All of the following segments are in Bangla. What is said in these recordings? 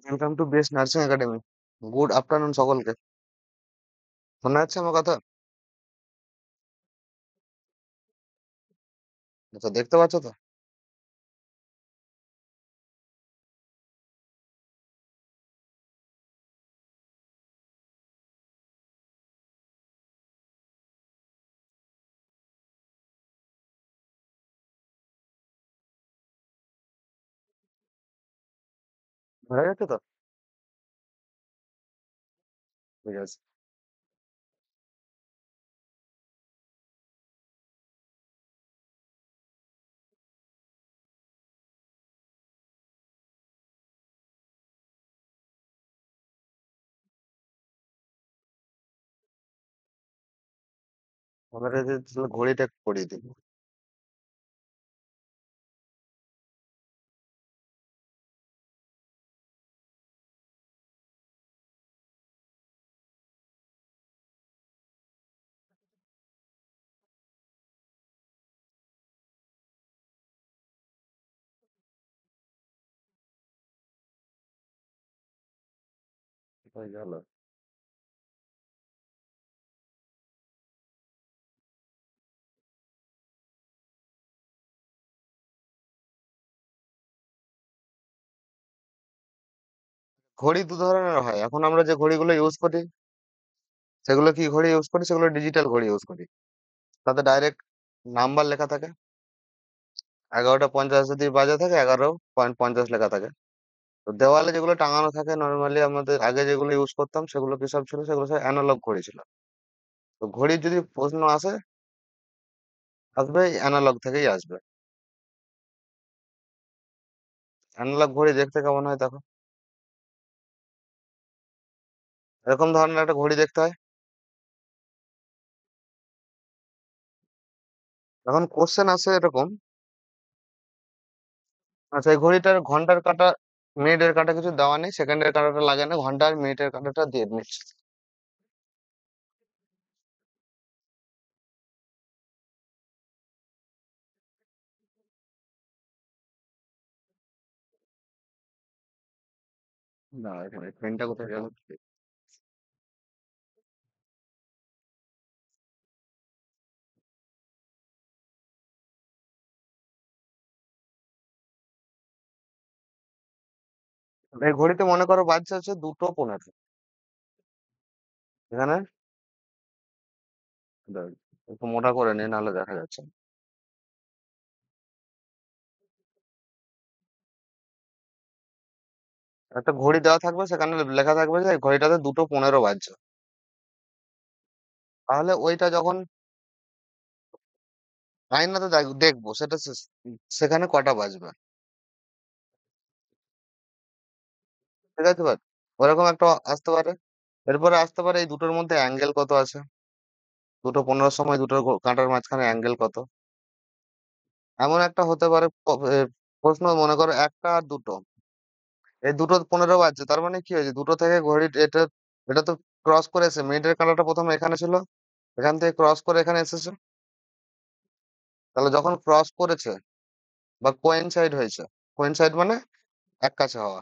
Welcome to best nursing academy. Good afternoon সকলকে। শোনা যাচ্ছে আমার কথা? আচ্ছা, দেখতে পাচ্ছ তো? হয়ে গেছে তো? ঠিক আছে। আমাদের যে তাহলে ঘড়িটা একটু পরিয়ে দিই। হয়ে গেল। ঘড়ি দু ধরনের হয়, এখন আমরা যে ঘড়িগুলো ইউজ করি সেগুলো কি ঘড়ি ইউজ করি? সেগুলো ডিজিটাল ঘড়ি ইউজ করি। তাতে ডাইরেক্ট নাম্বার লেখা থাকে। 11:50 যদি বাজে থাকে 11:50 লেখা থাকে। তো দেওয়ালে যেগুলো টাঙানো থাকে নর্মালি আমাদের আগে যেগুলো ইউজ করতাম সেগুলো কি সব ছিল? সেগুলো সব অ্যানালগ ঘড়ি ছিল। তো ঘড়ির যদি প্রশ্ন আসে, আসবে অ্যানালগ থেকেই আসবে। অ্যানালগ ঘড়ি দেখতে কেমন হয় দেখো। এরকম ধরনের একটা ঘড়ি দেখতে হয়। এখন কোশ্চেন আসে এরকম, আচ্ছা এই ঘড়িটার ঘন্টার কাঁটা, মিনিটের কাঁটা কিছু দেওয়া নেই, সেকেন্ডের কাঁটাটা লাগে না, ঘন্টা আর মিনিটের কাঁটাটা দিয়ে নিচ্ছে। না, এখানে পেনটা কোথায় গেল? এই ঘড়িতে মনে করো বাজছে হচ্ছে 2:15। এখানে দাঁড়াও, একটু মোটা করে নি নাহলে দেখা যাচ্ছে না। একটা ঘড়ি দেওয়া থাকবে, সেখানে লেখা থাকবে যে এই ঘড়িটাতে 2:15 বাজছে। তাহলে ওইটা যখন আয়নাতে দেখবো সেটা সেখানে কটা বাজবে। ঠিক আছে ভাই, ওরকম একটা আসতে পারে। এরপরে আসতে পারে এই দুটোর মধ্যে অ্যাঙ্গেল কত আছে, 2:15 সময় দুটো কাঁটার মাঝখানে অ্যাঙ্গেল কত। এমন একটা হতে পারে প্রশ্ন, মনে করো একটা আর দুটো, এই 2:15 বাজছে, তার মানে কি হয়েছে? দুটো থেকে ঘড়ি এটা, এটা তো ক্রস করে এসে মিনিটের কাঁটাটা প্রথমে এখানে ছিল, এখান থেকে ক্রস করে এখানে এসেছে। তাহলে যখন ক্রস করেছে বা কোয়েনসাইড হয়েছে, কোয়েনসাইড মানে এক কাছে হওয়া,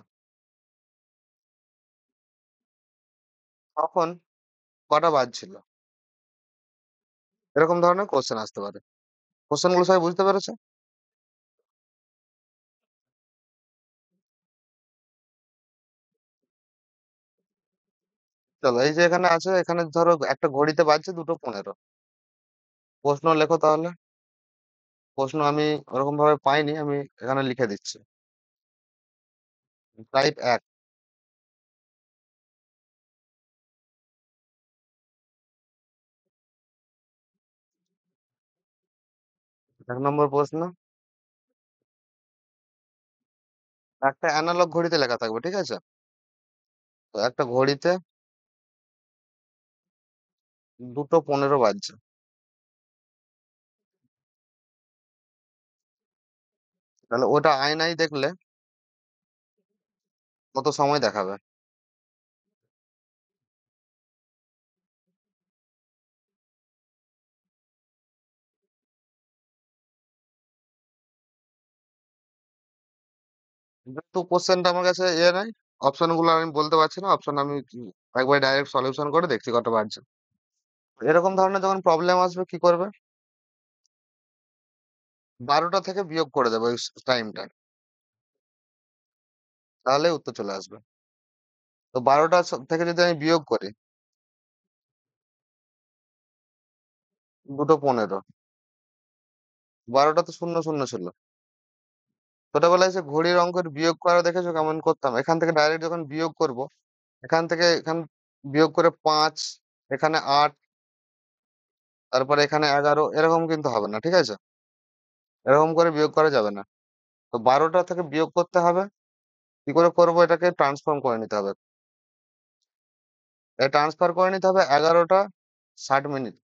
তখন কটা বাজছিল? এরকম ধরনের কোশ্চেন আসতে পারে। কোশ্চেন গুলো সবাই বুঝতে পেরেছে? চলো, এই যে এখানে আছে, এখানে ধরো একটা ঘড়িতে বাজছে 2:15। প্রশ্ন লেখো তাহলে। প্রশ্ন আমি ওরকম ভাবে পাইনি, আমি এখানে লিখে দিচ্ছি। টাইপ 1। 1 নম্বর প্রশ্ন, একটা অ্যানালগ ঘড়িতে লেখা থাকবে, ঠিক আছে? তো একটা ঘড়িতে 2:15 বাজছে। তাহলে ওটা আয়নায় দেখলে কত সময় দেখাবে? কিন্তু কোশ্চেনটা আমার কাছে ইয়ে নাই। অপশন গুলো আমি বলতে পারছি না, অপশন আমি একবার ডাইরেক্ট সলিউশন করে দেখছি কত বাড়ছে। এরকম ধরনের যখন প্রবলেম আসবে কি করবে? 12টা থেকে বিয়োগ করে দেবে ওই টাইমটা, তাহলে উত্তর চলে আসবে। তো 12টা থেকে যদি আমি বিয়োগ করি, 2:15। 12টা তো শূন্য শূন্য ছিল। ছোটবেলায় সে ঘড়ির অঙ্কের বিয়োগ করা দেখেছো কেমন করতাম? এখান থেকে ডাইরেক্ট যখন বিয়োগ করব, এখান থেকে এখান বিয়োগ করে 5, এখানে 8, তারপরে এখানে 11, এরকম কিন্তু হবে না, ঠিক আছে? এরকম করে বিয়োগ করা যাবে না। তো 12টা থেকে বিয়োগ করতে হবে। কি করে করবো? এটাকে ট্রান্সফর্ম করে নিতে হবে। এই ট্রান্সফার করে নিতে হবে 11টা 60 মিনিট।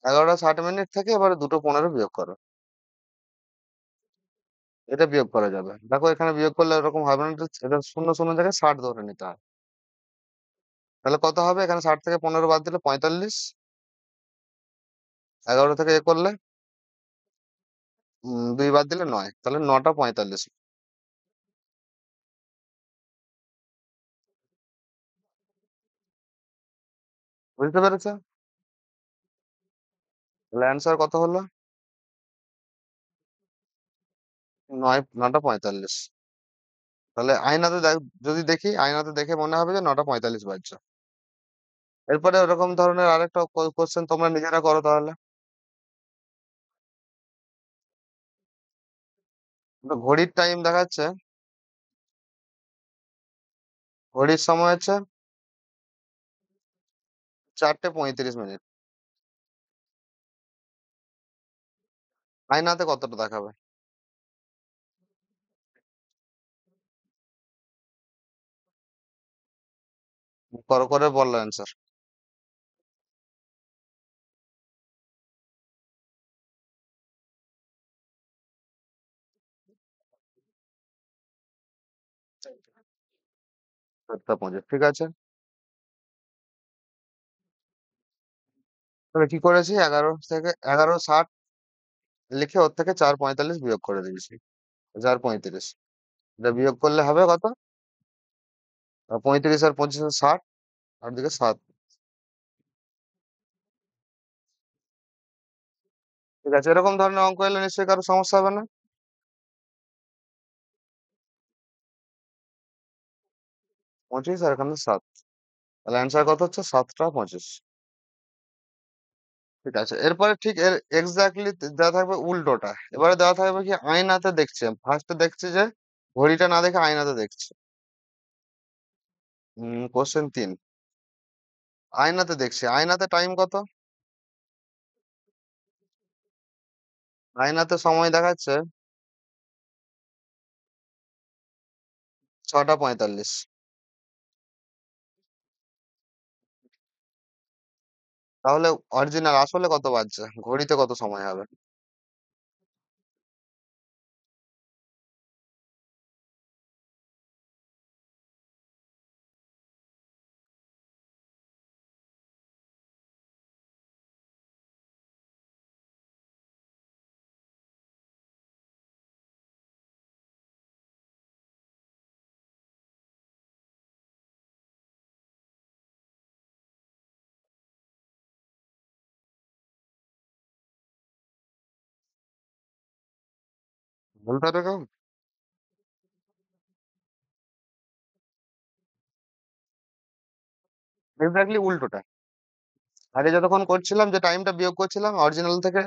11টা 60 মিনিট থেকে এবারে 2:15 বিয়োগ করো। এটা বিয়োগ করা যাবে। দেখো এখানে বিয়োগ করলে এরকম হবে না, এটা শূন্য শূন্য থেকে 60 ধরে নিতে হয়। তাহলে কত হবে? এখানে 60 থেকে 15 বাদ দিলে 45। 11 থেকে এ করলে 2 বাদ দিলে 9, তাহলে 9টা 45। বুঝতে পেরেছো? তাহলে অ্যান্সার কত হলো? 9টা 45। তাহলে আয়নাতে যদি দেখি, আয়নাতে দেখে মনে হবে যে 9টা 45 বাজছে। এরপরে ওরকম ধরনের আরেকটা কোশ্চেন তোমরা নিজেরা করো তাহলে। তো ঘড়ির টাইম দেখাচ্ছে, ঘড়ির সময় হচ্ছে 4:35। আয়নাতে কতটা দেখাবে? করো, করে বললো অ্যান্সার। চারটা পঁচিশ, ঠিক আছে। তাহলে কি করেছি? 11 থেকে 11:60 লিখে ওর থেকে 4:45 বিয়োগ করে দিয়েছি। 4:35। এটা বিয়োগ করলে হবে কত? 35 আর 25 60, আর দিকে 7। ঠিক আছে, এরকম ধরনের অঙ্ক এলে নিশ্চয়ই কারো সমস্যা হবে না। 25 আর এখানে 7, তাহলে অ্যান্সার কত হচ্ছে? 7টা 25। ঠিক আছে, এরপরে ঠিক এর এক্স্যাক্টলি দেওয়া থাকবে উল্টোটা। এবারে দেওয়া থাকবে কি, আয়নাতে দেখছে, ফার্স্টে দেখছে যে ঘড়িটা না দেখে আয়নাতে দেখছে। কোশ্চেন 3, আয়নাতে দেখছে, আয়নাতে টাইম কত? আয়নাতে সময় দেখাচ্ছে 6টা 45। তাহলে অরিজিনাল আসলে কত বাজছে? ঘড়িতে কত সময় হবে? উল্টো রকম। এক্স্যাক্টলি উল্টোটা। আগে যতক্ষণ করছিলাম, যে টাইমটা বিয়োগ করছিলাম অরিজিনাল থেকে,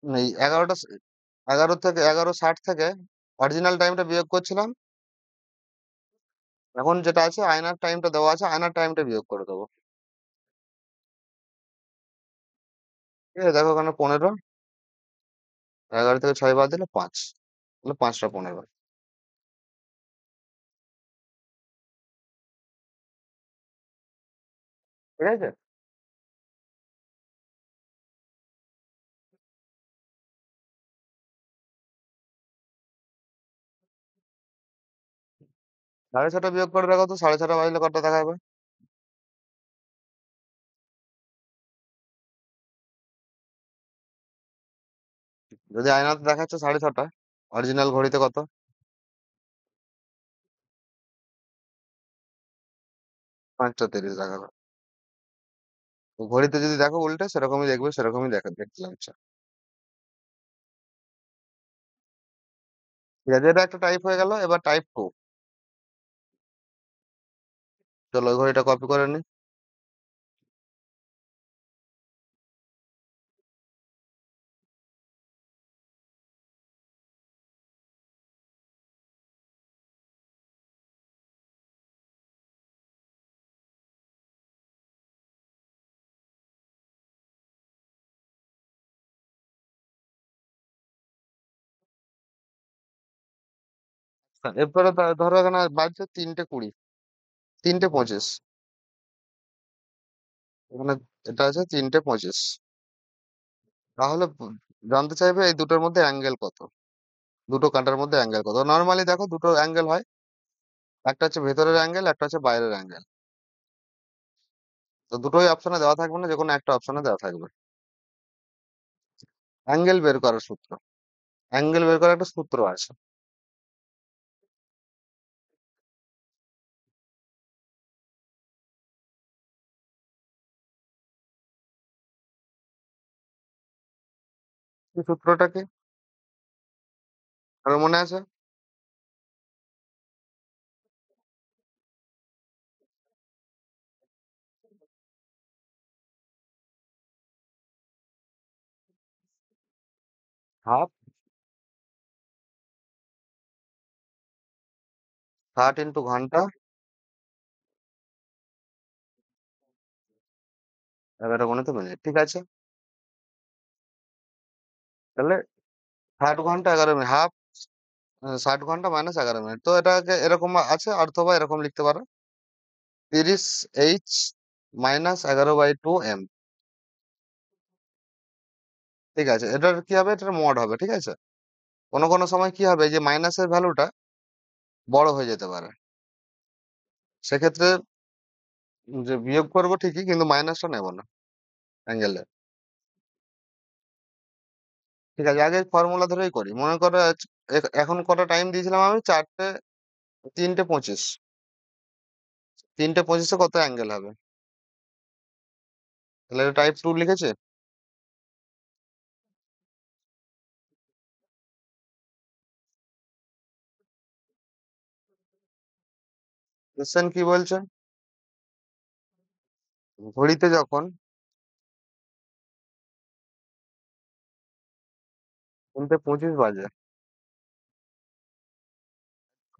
এই 11 থেকে 11:60 থেকে অরিজিনাল টাইমটা বিয়োগ করছিলাম। এখন যেটা আছে আয়নার টাইমটা দেওয়া আছে, আয়নার টাইমটা বিয়োগ করে দেবো। ঠিক আছে, দেখো ওখানে 15, 11 থেকে 6 বাদ দিলে 5, তাহলে 5টা 15। ঠিক আছে। 6:30 বিয়োগ করে দেখো তো, 6:30 বাজলে কটা দেখাবে? যদি আয়নাতে দেখাচ্ছে 6:30, অরিজিনাল ঘড়িতে কত? 5:30 দেখাবে। তো ঘড়িতে যদি দেখো উল্টে সেরকমই দেখবে, সেরকমই দেখতে লাগছে। ঠিক আছে, এটা একটা টাইপ হয়ে গেল, এবার টাইপ 2। চলো ওই ঘড়িটা কপি করে নি। এরপরে ধরো এখানে বাজছে 3:20, 3:25। এখানে এটা আছে 3:25। তাহলে জানতে চাইবে এই দুটোর মধ্যে অ্যাঙ্গেল কত, দুটো কাঁটার মধ্যে অ্যাঙ্গেল কত। নর্মালি দেখো দুটো অ্যাঙ্গেল হয়, একটা হচ্ছে ভেতরের অ্যাঙ্গেল, একটা হচ্ছে বাইরের অ্যাঙ্গেল। তো দুটোই অপশনে দেওয়া থাকবে না, যে কোনো একটা অপশনে দেওয়া থাকবে। অ্যাঙ্গেল বের করার সূত্র, অ্যাঙ্গেল বের করার একটা সূত্র আছে। এই সূত্রটা কি আর মনে আছে? হাফ 60 × ঘন্টা, 11 × মিনিট। ঠিক আছে, তাহলে 60 ঘন্টা 11 মিনিট, হাফ 60 ঘন্টা -11 মিনিট। তো এটাকে এরকম আছে, অথবা এরকম লিখতে পারো, 30H -11/2 M। ঠিক আছে, এটার কি হবে, এটার মড হবে। ঠিক আছে, কোনো কোনো সময় কি হবে, যে মাইনাসের ভ্যালুটা বড় হয়ে যেতে পারে, সেক্ষেত্রে যে বিয়োগ করবো ঠিকই, কিন্তু মাইনাসটা নেব না অ্যাঙ্গেলে। ঠিক আছে, আগে ফর্মুলা ধরেই করি। মনে করো এখন কটা টাইম দিয়েছিলাম আমি, 3:25। 3:25-এ কত অ্যাঙ্গেল হবে? তাহলে এটা টাইপ 2 লিখেছে। কোশ্চেন কি বলছে? ঘড়িতে যখন 3:25 বাজে,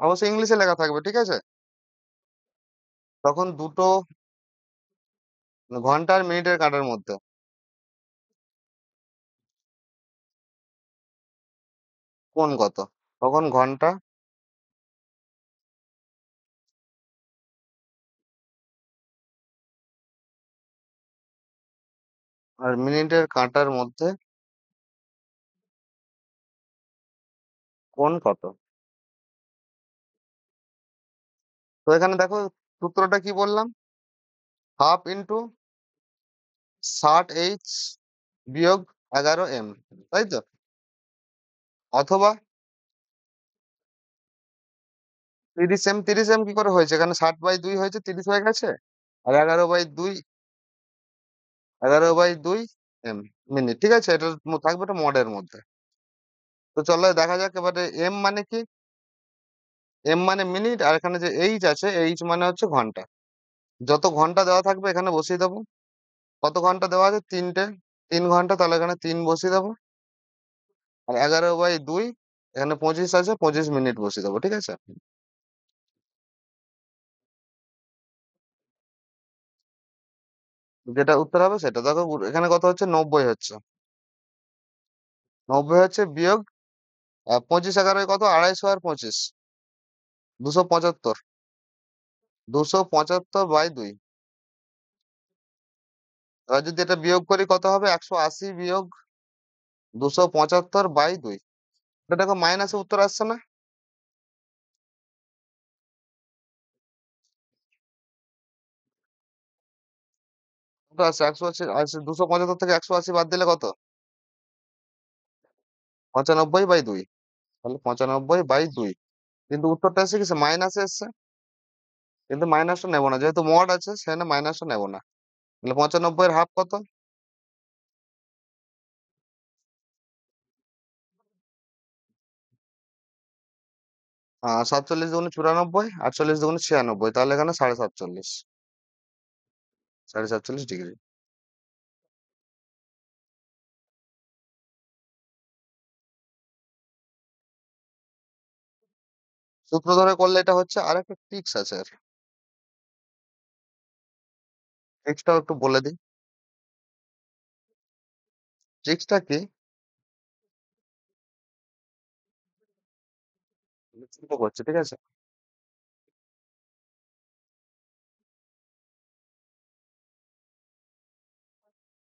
অবশ্যই ইংলিশে লেখা থাকবে। ঠিক আছে, তখন দুটো ঘন্টা আর মিনিটের কাঁটার মধ্যে কোণ কত? তখন ঘন্টা আর মিনিটের কাঁটার মধ্যে কোণ কত? তো এখানে দেখো সূত্রটা কি বললাম, হাফ ইন্টু 60H বিয়োগ 11M, তাই তো? অথবা 30M। 30M কি করে হয়েছে? এখানে 60/2 হয়েছে, 30 হয়ে গেছে। আর 11/2 মিনিট। ঠিক আছে, এটা থাকবে এটা মডের মধ্যে। তো চলো দেখা যাক এবারে এম মানে কি। এম মানে মিনিট, আর এখানে যে এইচ আছে, এইচ মানে হচ্ছে ঘন্টা। যত ঘন্টা দেওয়া থাকবে এখানে বসিয়ে দেবো। কত ঘন্টা দেওয়া আছে? 3টে। 3 ঘন্টা, তাহলে এখানে 3 বসিয়ে দেবো। আর 11/2, এখানে 25 আছে, 25 মিনিট বসিয়ে দেবো। ঠিক আছে, যেটা উত্তর হবে সেটা দেখো। এখানে কত হচ্ছে? 90 হচ্ছে। 90 হচ্ছে বিয়োগ 25 11 কত? 250 আর 25, 275। 275/2। এবার যদি এটা বিয়োগ করি কত হবে? 180 বিয়োগ 275/2। এটা দেখো মাইনাসে উত্তর আসছে না? কত আসছে? 180। 275 থেকে 180 বাদ দিলে কত? 95/2। তাহলে 95/2। কিন্তু উত্তরটা এসে গেছে মাইনাসে এসছে, কিন্তু মাইনাসটা নেবো না, যেহেতু মড আছে সেখানে মাইনাসটা নেবো না। তাহলে 95 এর হাফ কত? 47 × 9 = 94, 48 × 9 = 96, তাহলে এখানে 47.5, 47.5 ডিগ্রি। সূত্র ধরে করলে এটা হচ্ছে, আর একটা ট্রিক্স আছে। ট্রিক্সটাও একটু বলে দিই। ট্রিক্সটা কি? ছোট করছে, ঠিক আছে?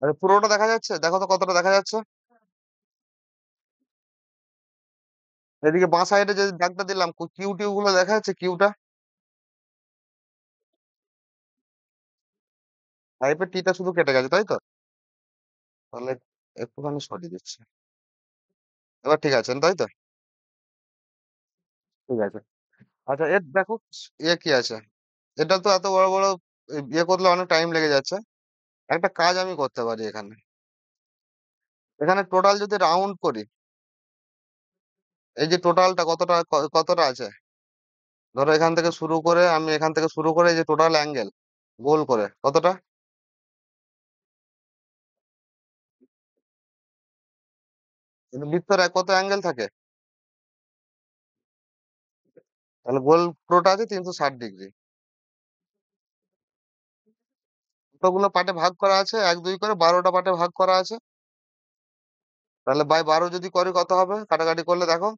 আরে পুরোটা দেখা যাচ্ছে, দেখো তো কতটা দেখা যাচ্ছে। এদিকে বাঁ সাইডে যে দাগটা দিলাম, কিউ টিউ গুলো দেখা যাচ্ছে, কিউটা। পাইপের টিটা শুধু কেটে গেছে, তাই তো? তাহলে একটুখানি সরিয়ে দিচ্ছি। এবার ঠিক আছে, তাই তো? ঠিক আছে। আচ্ছা, এর দেখো কি আছে। এটা তো এত বড় বড় করলে অনেক টাইম লেগে যাচ্ছে। একটা কাজ আমি করতে পারি এখানে। এখানে টোটাল যদি রাউন্ড করি, এই যে টোটালটা কতটা কতটা আছে, ধরো এখান থেকে শুরু করে, আমি এখান থেকে শুরু করে, এই যে টোটাল অ্যাঙ্গেল গোল করে কতটা? কিন্তু বৃত্তের কত অ্যাঙ্গেল থাকে? তাহলে গোল পুরোটা আছে 360 ডিগ্রি। কতগুলো পার্টে ভাগ করা আছে? 1 2 করে 12টা পার্টে ভাগ করা আছে। তাহলে বাই 12 যদি করি কত হবে কাটাকাটি করলে, দেখো।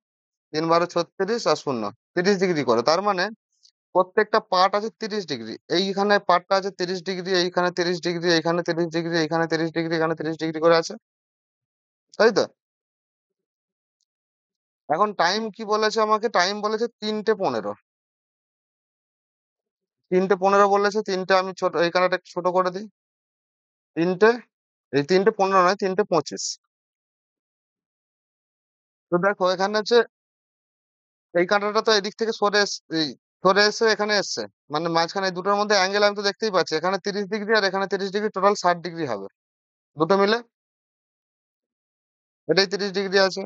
3 12 36 আর শূন্য, 30 ডিগ্রি করে। তার মানে প্রত্যেকটা পার্ট আছে 30 ডিগ্রি। এইখানে পার্টটা আছে 30 ডিগ্রি, এইখানে 30 ডিগ্রি, এইখানে 30 ডিগ্রি, এইখানে 30 ডিগ্রি, এখানে 30 ডিগ্রি করে আছে, তাই তো? এখন টাইম কি বলেছে আমাকে? টাইম বলেছে 3টে 15। 3টে 15 বলেছে। তিনটে আমি ছোট, এইখানে একটা ছোট করে দিই। তিনটে, এই 3টে 15 নয়, 3টে 25। তো দেখো এখানে হচ্ছে, এই কাঁটাটা তো এদিক থেকে সরে এসে এখানে এসছে। মানে মাঝখানে এই দুটোর মধ্যে অ্যাঙ্গেল আমি তো দেখতেই পাচ্ছি, এখানে 30 ডিগ্রি আর এখানে 30 ডিগ্রি, টোটাল 60 ডিগ্রি হবে দুটো মিলে। এটাই 30 ডিগ্রি আছে,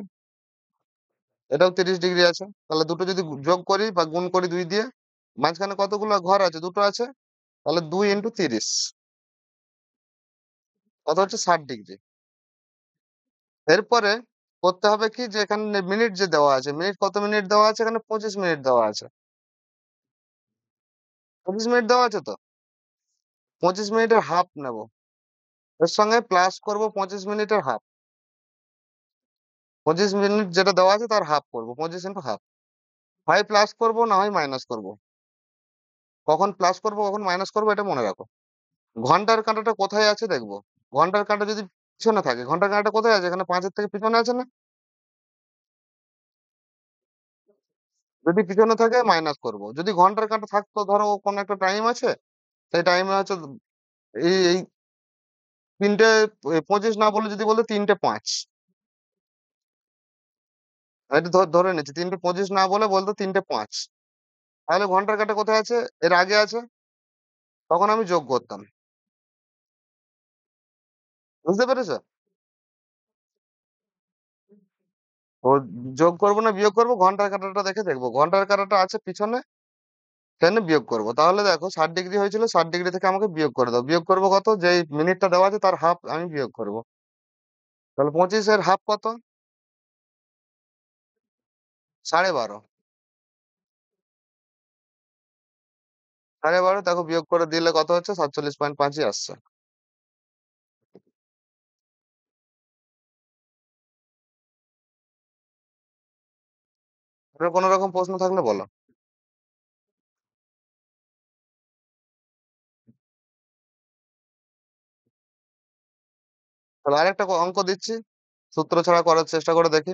এটাও 30 ডিগ্রি আছে। তাহলে দুটো যদি যোগ করি বা গুণ করি 2 দিয়ে, মাঝখানে কতগুলো ঘর আছে? দুটো আছে। তাহলে 2 × 30 কত হচ্ছে? 60 ডিগ্রি। এরপরে করতে হবে কি, যে এখানে মিনিট যে দেওয়া আছে, মিনিট কত মিনিট দেওয়া আছে? এখানে 25 মিনিট দেওয়া আছে। 25 মিনিট দেওয়া আছে তো, 25 মিনিটের হাফ নেব। এর সঙ্গে প্লাস করব 25 মিনিটের হাফ। 25 মিনিট যেটা দেওয়া আছে তার হাফ করব, 25 × হাফ। হয় প্লাস করব, না হয় মাইনাস করব। কখন প্লাস করব কখন মাইনাস করব এটা মনে রাখো। ঘন্টার কাঁটাটা কোথায় আছে দেখবো। ঘন্টার কাঁটা যদি পিছনে থাকে, ঘন্টার কাঁটাটা কোথায় আছে? এখানে 5-এর থেকে পিছনে আছে না? যদি পিছনে থাকে মাইনাস করব। যদি ঘন্টার কাঁটা থাকতো, ধরো কোন একটা টাইম আছে, সেই টাইমে হচ্ছে এই 3টে 25 না বলে যদি বলতো 3টে 5, এটা ধরে নিচ্ছি 3টে 25 না বলে বলতো 3টে 5, তাহলে ঘন্টার কাঁটা কোথায় আছে? এর আগে আছে। তখন আমি যোগ করতাম। বুঝতে পেরেছো? ও, যোগ করবো না বিয়োগ করবো, ঘন্টার কাঁটাটা দেখে দেখবো। ঘন্টার কাঁটাটা আছে পিছনে, সেখানে বিয়োগ করবো। তাহলে দেখো 60 ডিগ্রি হয়েছিল, 60 ডিগ্রি থেকে আমাকে বিয়োগ করে দাও। বিয়োগ করবো কত? যে মিনিটটা দেওয়া আছে তার হাফ আমি বিয়োগ করবো। তাহলে 25-এর হাফ কত? 12.5। 12.5 দেখো বিয়োগ করে দিলে কত হচ্ছে? 47.5ই আসছে। এবার কোনো রকম প্রশ্ন থাকলে বলো। তাহলে আরেকটা অঙ্ক দিচ্ছি, সূত্র ছাড়া করার চেষ্টা করে দেখি।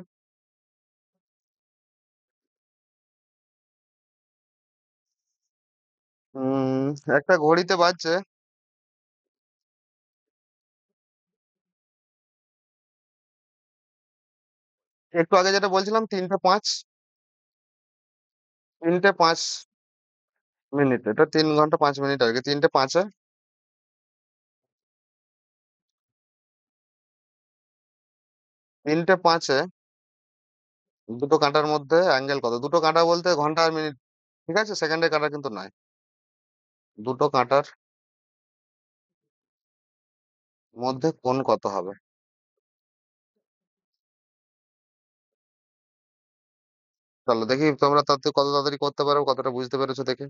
উম একটা ঘড়িতে বাজছে, একটু আগে যেটা বলছিলাম 3টে 5, 3:05 এটা 3 ঘন্টা 5 মিনিট আর কি। 3:05-এ 3:05-এ দুটো কাঁটার মধ্যে অ্যাঙ্গেল কত? দুটো কাঁটা বলতে ঘন্টা আর মিনিট, ঠিক আছে? সেকেন্ডের কাঁটা কিন্তু নয়। দুটো কাঁটার মধ্যে কোণ কত হবে? চলো দেখি তোমরা তাতে কত তাড়াতাড়ি করতে পারো, কতটা বুঝতে পেরেছো দেখে।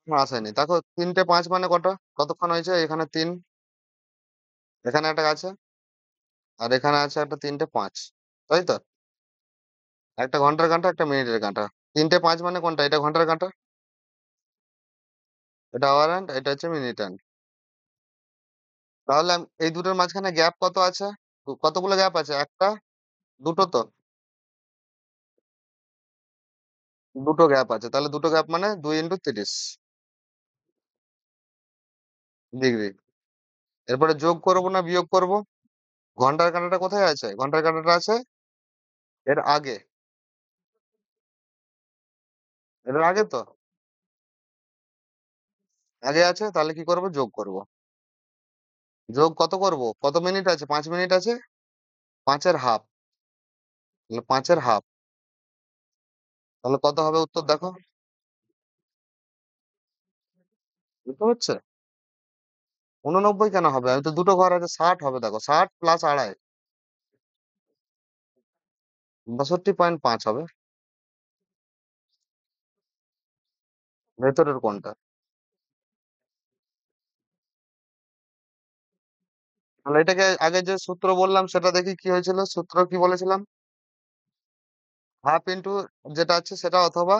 আসেনি, দেখো 3:05 মানে কটা, কতক্ষণ হয়েছে? এখানে 3, এখানে একটা আছে, আর এখানে আছে একটা 3:05, তাই তো? একটা ঘন্টার কাঁটা একটা মিনিটের কাঁটা। 3:05 মানে কোনটা? এটা ঘন্টার কাঁটা, এটা আওয়ার হ্যান্ড, এটা হচ্ছে মিনিট হ্যান্ড। তাহলে এই দুটোর মাঝখানে গ্যাপ কত আছে? কতগুলো গ্যাপ আছে? একটা, দুটো তো, দুটো গ্যাপ আছে। তাহলে দুটো গ্যাপ মানে 2 × 30 ডিগ্রি। এরপরে যোগ করব না বিয়োগ করব? ঘন্টার কাঁটাটা কোথায় আছে? ঘন্টার কাঁটাটা আছে এর আগে, এর আগে তো, আগে আছে। তাহলে কি করব? যোগ করব। যোগ কত করব? কত মিনিট আছে? 5 মিনিট আছে। পাঁচের হাফ, তাহলে 5-এর হাফ, তাহলে কত হবে উত্তর দেখো? বুঝতে পারছে? 89 কেন হবে? আমি তো দুটো ঘর আছে, 60 হবে। দেখো 60 প্লাস আড়াই, 62.5 হবে। ভেতরের কোনটা? তাহলে এটাকে আগে যে সূত্র বললাম সেটা দেখি কি হয়েছিল। সূত্র কি বলেছিলাম? হাফ ইন্টু যেটা আছে সেটা, অথবা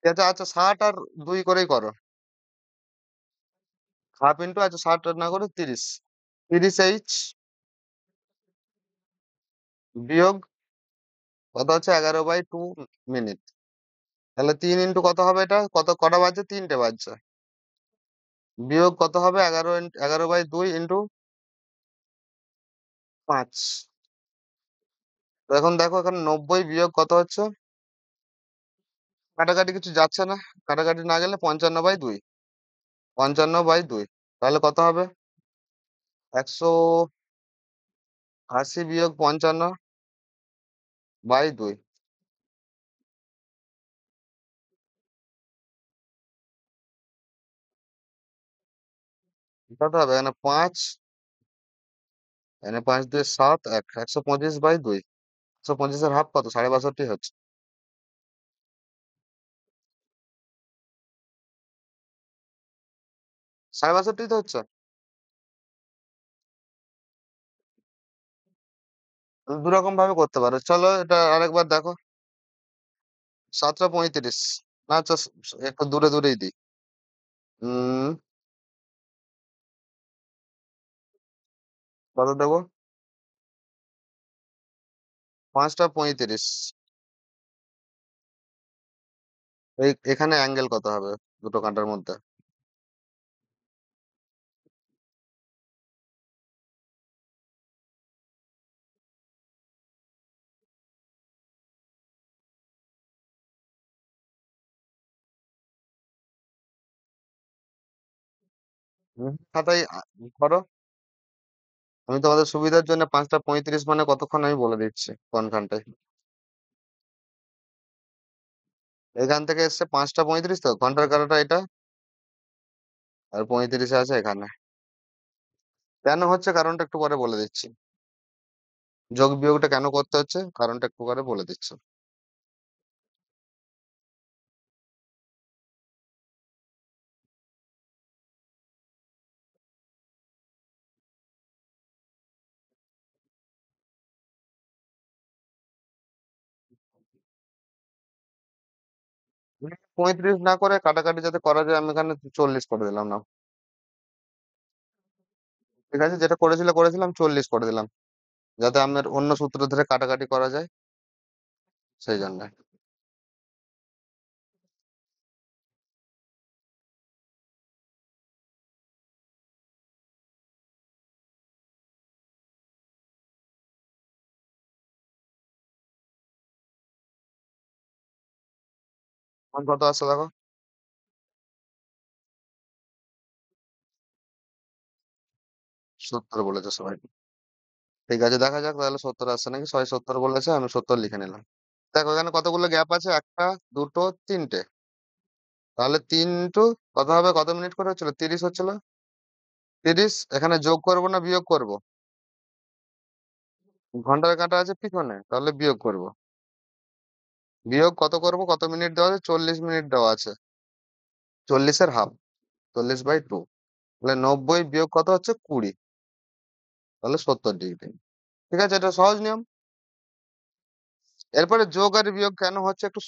যেটা আছে 60 আর 2 করেই করো। হাফ ইন্টু আছে 60 না করে 30, 30H বিয়োগ কত হচ্ছে 11/2 মিনিট। তাহলে 3 ইন্টু কত হবে? এটা কত, কটা বাজছে? 3টে বাজছে। বিয়োগ কত হবে? 11/2 × 5। তো এখন দেখো এখানে 90 বিয়োগ কত হচ্ছে? কাটাকাটি কিছু যাচ্ছে না, কাটাকাটি না গেলে 55/2, 55/2, তাহলে কত হবে? 180 বিয়োগ 55/2, কত হবে? এখানে 5, এখানে 5 2 7, 125/2, 125-এর হাফ কত? 62.5 হচ্ছে। 62.5 তো হচ্ছে। দু রকম ভাবে করতে পারো, চলো এটা আরেকবার দেখো। 7:35, না আচ্ছা, একটু দূরে দূরেই দিই। উম কত দেবো? 5:35। এখানে অ্যাঙ্গেল কত হবে দুটো কাঁটার মধ্যে? খাতায় করো। আমি তোমাদের সুবিধার জন্য 5:35 মানে কতক্ষণ আমি বলে দিচ্ছি কোনখানটায়। এখান থেকে এসছে 5:35, তো ঘন্টার কাঁটাটা এটা, আর 35 আছে এখানে। কেন হচ্ছে কারণটা একটু পরে বলে দিচ্ছি। যোগ বিয়োগটা কেন করতে হচ্ছে কারণটা একটু পরে বলে দিচ্ছি। 35 না করে কাটাকাটি যাতে করা যায়, আমি এখানে 40 করে দিলাম না। ঠিক আছে, যেটা করেছিলাম 40 করে দিলাম, যাতে আমার অন্য সূত্র ধরে কাটাকাটি করা যায়, সেই জন্য। এখন কত আসছে দেখো। 70 বলেছে সবাই। ঠিক আছে, দেখা যাক তাহলে 70 আসছে নাকি। সবাই 70 বলেছে, আমি 70 লিখে নিলাম। দেখো এখানে কতগুলো গ্যাপ আছে, একটা, দুটো, তিনটে। তাহলে 3 ইন্টু কত হবে, কত মিনিট করে হচ্ছিল, 30 হচ্ছিল। 30 এখানে যোগ করব না বিয়োগ করব? ঘন্টার কাঁটা আছে পিছনে, তাহলে বিয়োগ করব। বিয়োগ কত করব, কত মিনিট দেওয়া আছে, 40 মিনিট দেওয়া আছে। 40-এর হাফ, 40/2। তাহলে 90 বিয়োগ কত হচ্ছে, 20। তাহলে 70 ডিগ্রি। ঠিক আছে, এটা সহজ নিয়ম। এরপরে যোগ আর বিয়োগ কেন হচ্ছে একটু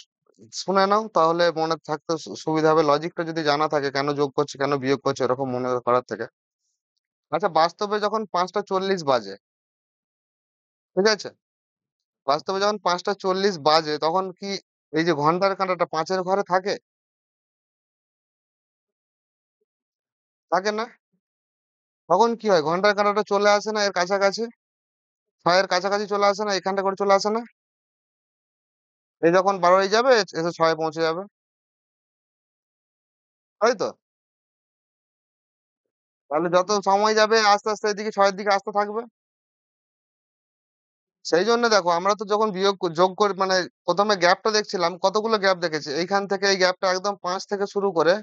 শুনে নাও, তাহলে মনে থাকতে সুবিধা হবে। লজিকটা যদি জানা থাকে, কেন যোগ করছে কেন বিয়োগ করছে, এরকম মনে করার থেকে। আচ্ছা, বাস্তবে যখন 5টা 40 বাজে, ঠিক আছে, বাস্তবে যখন 5টা 40 বাজে, তখন কি এই যে ঘন্টার কাঁটাটা 5-এর ঘরে থাকে? থাকে না। তখন কি হয়, ঘন্টার কাঁটাটা চলে আসে না এর কাছাকাছি? 6-এর কাছাকাছি চলে আসে না, এখানটা করে চলে আসে না? এই যখন 12 হয়ে যাবে, এসে 6-এ পৌঁছে যাবে। তাই তো। তাহলে যত সময় যাবে আস্তে আস্তে এদিকে 6-এর দিকে আসতে থাকবে। সেই জন্য দেখো, আমরা তো যখন যোগ করে মানে প্রথমে গ্যাপটা দেখছিলাম, কতগুলো গ্যাপ দেখেছি। এইখান থেকে এই গ্যাপটা একদম 5 থেকে শুরু করে,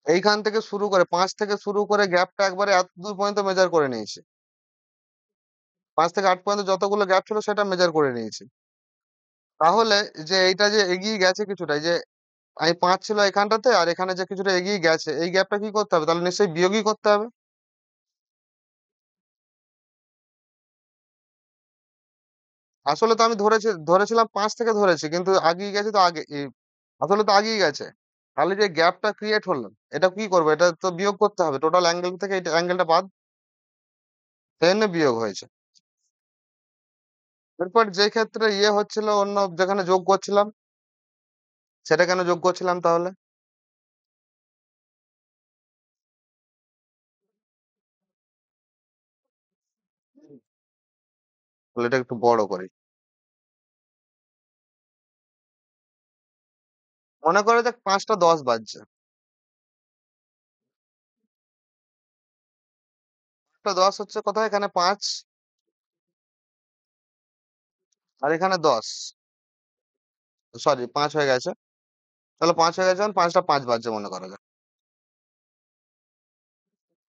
এইখান থেকে শুরু করে 5 থেকে শুরু করে গ্যাপটা একবারে এত দূর পর্যন্ত মেজার করে নিয়েছি। 5 থেকে 8 পর্যন্ত যতগুলো গ্যাপ ছিল সেটা মেজার করে নিয়েছি। তাহলে যে এইটা যে এগিয়ে গেছে কিছুটা, এই যে আমি 5 ছিল এখানটাতে, আর এখানে যে কিছুটা এগিয়ে গেছে, এই গ্যাপটা কি করতে হবে, তাহলে নিশ্চয়ই বিয়োগই করতে হবে। আসলে তো আমি ধরেছিলাম 5 থেকে ধরেছি, কিন্তু আগিয়ে গেছে তো আগে আসলে তো আগিয়ে গেছে। তাহলে যে গ্যাপটা ক্রিয়েট হলো, এটা কি করবো, এটা তো বিয়োগ করতে হবে টোটাল অ্যাঙ্গেল থেকে, এটা অ্যাঙ্গেলটা বাদ, সেই জন্য বিয়োগ হয়েছে। এরপর যে ক্ষেত্রে ইয়ে হচ্ছিল, অন্য যেখানে যোগ করছিলাম, সেটা কেন যোগ করছিলাম তাহলে? তাহলে এটা একটু বড় করি। মনে করে দেখ 5টা 10 বাজছে। 5টা 10 হচ্ছে কোথায়, এখানে 5, আর এখানে 10। সরি, 5 হয়ে গেছে। তাহলে 5 হয়ে গেছে, 5টা 5 বাজছে মনে করা যায়।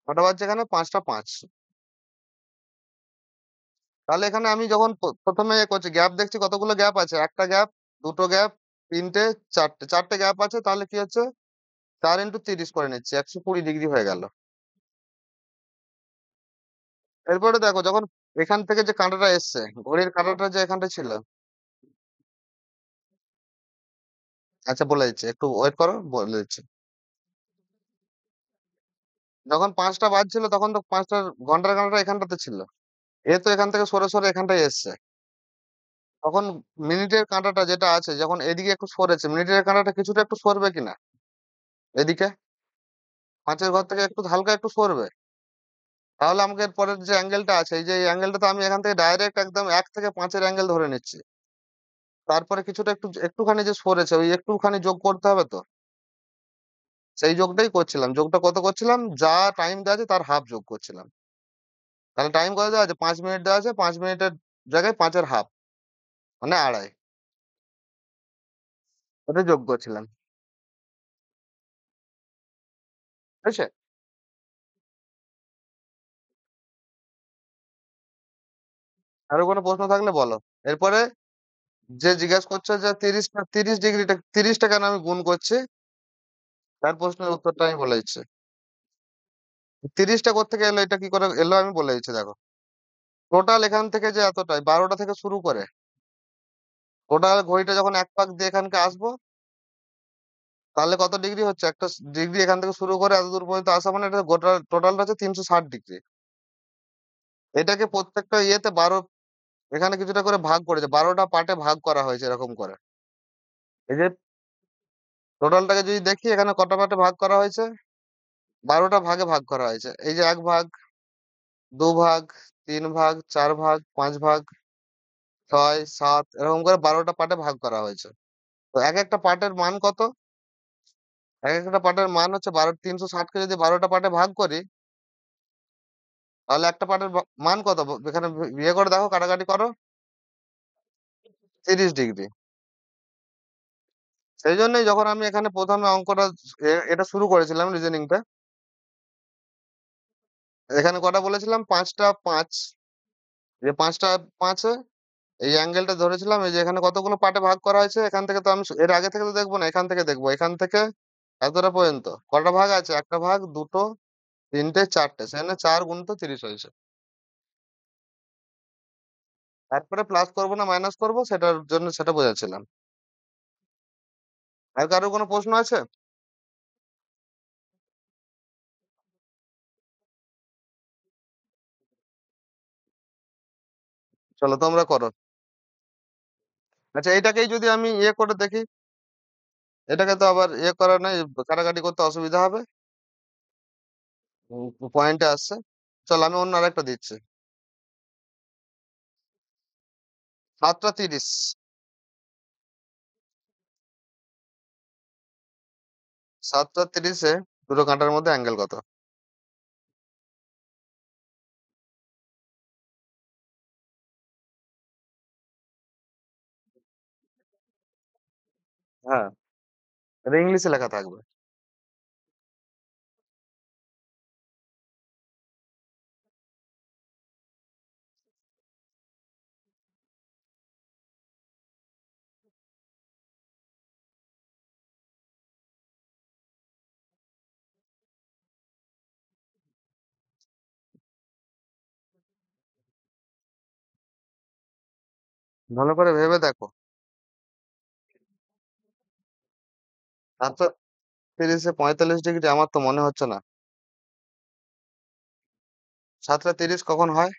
কটা বাজছে এখানে, 5টা 5। তাহলে এখানে আমি যখন প্রথমে এ করছি, গ্যাপ দেখছি কতগুলো গ্যাপ আছে, একটা গ্যাপ, দুটো গ্যাপ, তিনটে, চারটে, চারটে গ্যাপ আছে। তাহলে কি হচ্ছে, 4 × 30 করে নিচ্ছি, 120 ডিগ্রি হয়ে গেল। এরপরে দেখো, যখন এখান থেকে যে কাঁটাটা এসছে, ঘড়ির কাঁটাটা যে এখানটা ছিল। আচ্ছা, বলে দিচ্ছি, একটু ওয়েট করো, বলে দিচ্ছি। যখন 5টা বাজছিল, তখন তো 5টার ঘন্টার কাঁটাটা এখানটাতে ছিল। এ তো এখান থেকে সরে সরে এখানটায় এসছে। তখন মিনিটের কাঁটাটা যেটা আছে, যখন এদিকে একটু সরেছে, মিনিটের কাঁটাটা কিছুটা একটু সরবে কিনা এদিকে, 5-এর ঘর থেকে একটু হালকা একটু সরবে। তাহলে আমাকে এর পরের যে অ্যাঙ্গেলটা আছে, এই যে অ্যাঙ্গেলটা তো আমি এখান থেকে ডাইরেক্ট একদম 1 থেকে 5-এর অ্যাঙ্গেল ধরে নিচ্ছি। তারপরে কিছুটা একটুখানি যে সরেছে, ওই একটুখানি যোগ করতে হবে তো। সেই যোগটাই করছিলাম। যোগটা কত করছিলাম, যা টাইম দেওয়া আছে তার হাফ যোগ করছিলাম। তাহলে টাইম কত দেওয়া আছে, 5 মিনিট দেওয়া আছে, 5 মিনিটের জায়গায় 5-এর হাফ, মানে আড়াই। ওটা যোগ করছিলাম। ঠিক আছে। আরো কোনো প্রশ্ন থাকলে বলো। এরপরে যে জিজ্ঞাসা করছে যে 30 ডিগ্রিটা কেন আমি গুণ করছি, তার প্রশ্নের উত্তরটা আমি বলে দিচ্ছি। 30টা কোত্থেকে এলো, এটা কি করে এলো আমি বলে দিচ্ছি, দেখো। টোটাল এখান থেকে যে এতটাই 12টা থেকে শুরু করে, টোটাল ঘড়িটা যখন এক পাক দিয়ে এখানকে আসবো, তাহলে কত ডিগ্রি হচ্ছে? একটা ডিগ্রি এখান থেকে শুরু করে এত দূর পর্যন্ত আসা মানে এটা গোটা টোটালটা হচ্ছে 360 ডিগ্রি। এটাকে প্রত্যেকটা ইয়েতে 12, এখানে কিছুটা করে ভাগ করেছে, 12টা পার্টে ভাগ করা হয়েছে এরকম করে। এই যে টোটালটাকে যদি দেখি এখানে কটা পার্টে ভাগ করা হয়েছে, 12টা ভাগে ভাগ করা হয়েছে। এই যে 1 ভাগ, 2 ভাগ, 3 ভাগ, 4 ভাগ, 5 ভাগ, 6, 7 এরকম করে 12টা পার্টে ভাগ করা হয়েছে। তো এক একটা পার্টের মান কত? এক একটা পার্টের মান হচ্ছে 360কে যদি 12টা পার্টে ভাগ করি, তাহলে একটা পার্টের মান কত? এখানে বিয়ে করে দেখো, কাটাকাটি করো। 30 ডিগ্রি। সেই জন্যই যখন আমি এখানে প্রথমে অঙ্কটা এটা শুরু করেছিলাম রিজনিংটা, এখানে কটা বলেছিলাম? 5টা 5। যে 5টা 5-এ এই অ্যাঙ্গেলটা ধরেছিলাম। এই যে এখানে কতগুলো পার্টে ভাগ করা হয়েছে, এখান থেকে তো আমি এর আগে থেকে তো দেখবো না, এখান থেকে দেখবো। এখান থেকে এতটা পর্যন্ত কটা ভাগ আছে? একটা ভাগ, দুটো, তিনটে, চারটে, সেখানে 4 × 30 হয়েছে। তারপরে প্লাস করবো না মাইনাস করবো, সেটার জন্য সেটা বোঝাচ্ছিলাম। আর কারো কোনো প্রশ্ন আছে? চলো তোমরা করো। আচ্ছা, এটাকেই যদি আমি ইয়ে করে দেখি, এটাকে তো আবার ইয়ে করা নাই, কাটাকাটি করতে অসুবিধা হবে। পয়েন্টে আসছে। চল আমি অন্য আরেকটা দিচ্ছি। 7টা 30। 7টা 30-এ দুটো কাঁটার মধ্যে অ্যাঙ্গেল কত? হ্যাঁ, এটা ইংলিশে লেখা থাকবে। ভালো করে ভেবে দেখো। 7টা 30-এ 45 ডিগ্রি আমার তো মনে হচ্ছে না। 7টা 30 কখন হয়?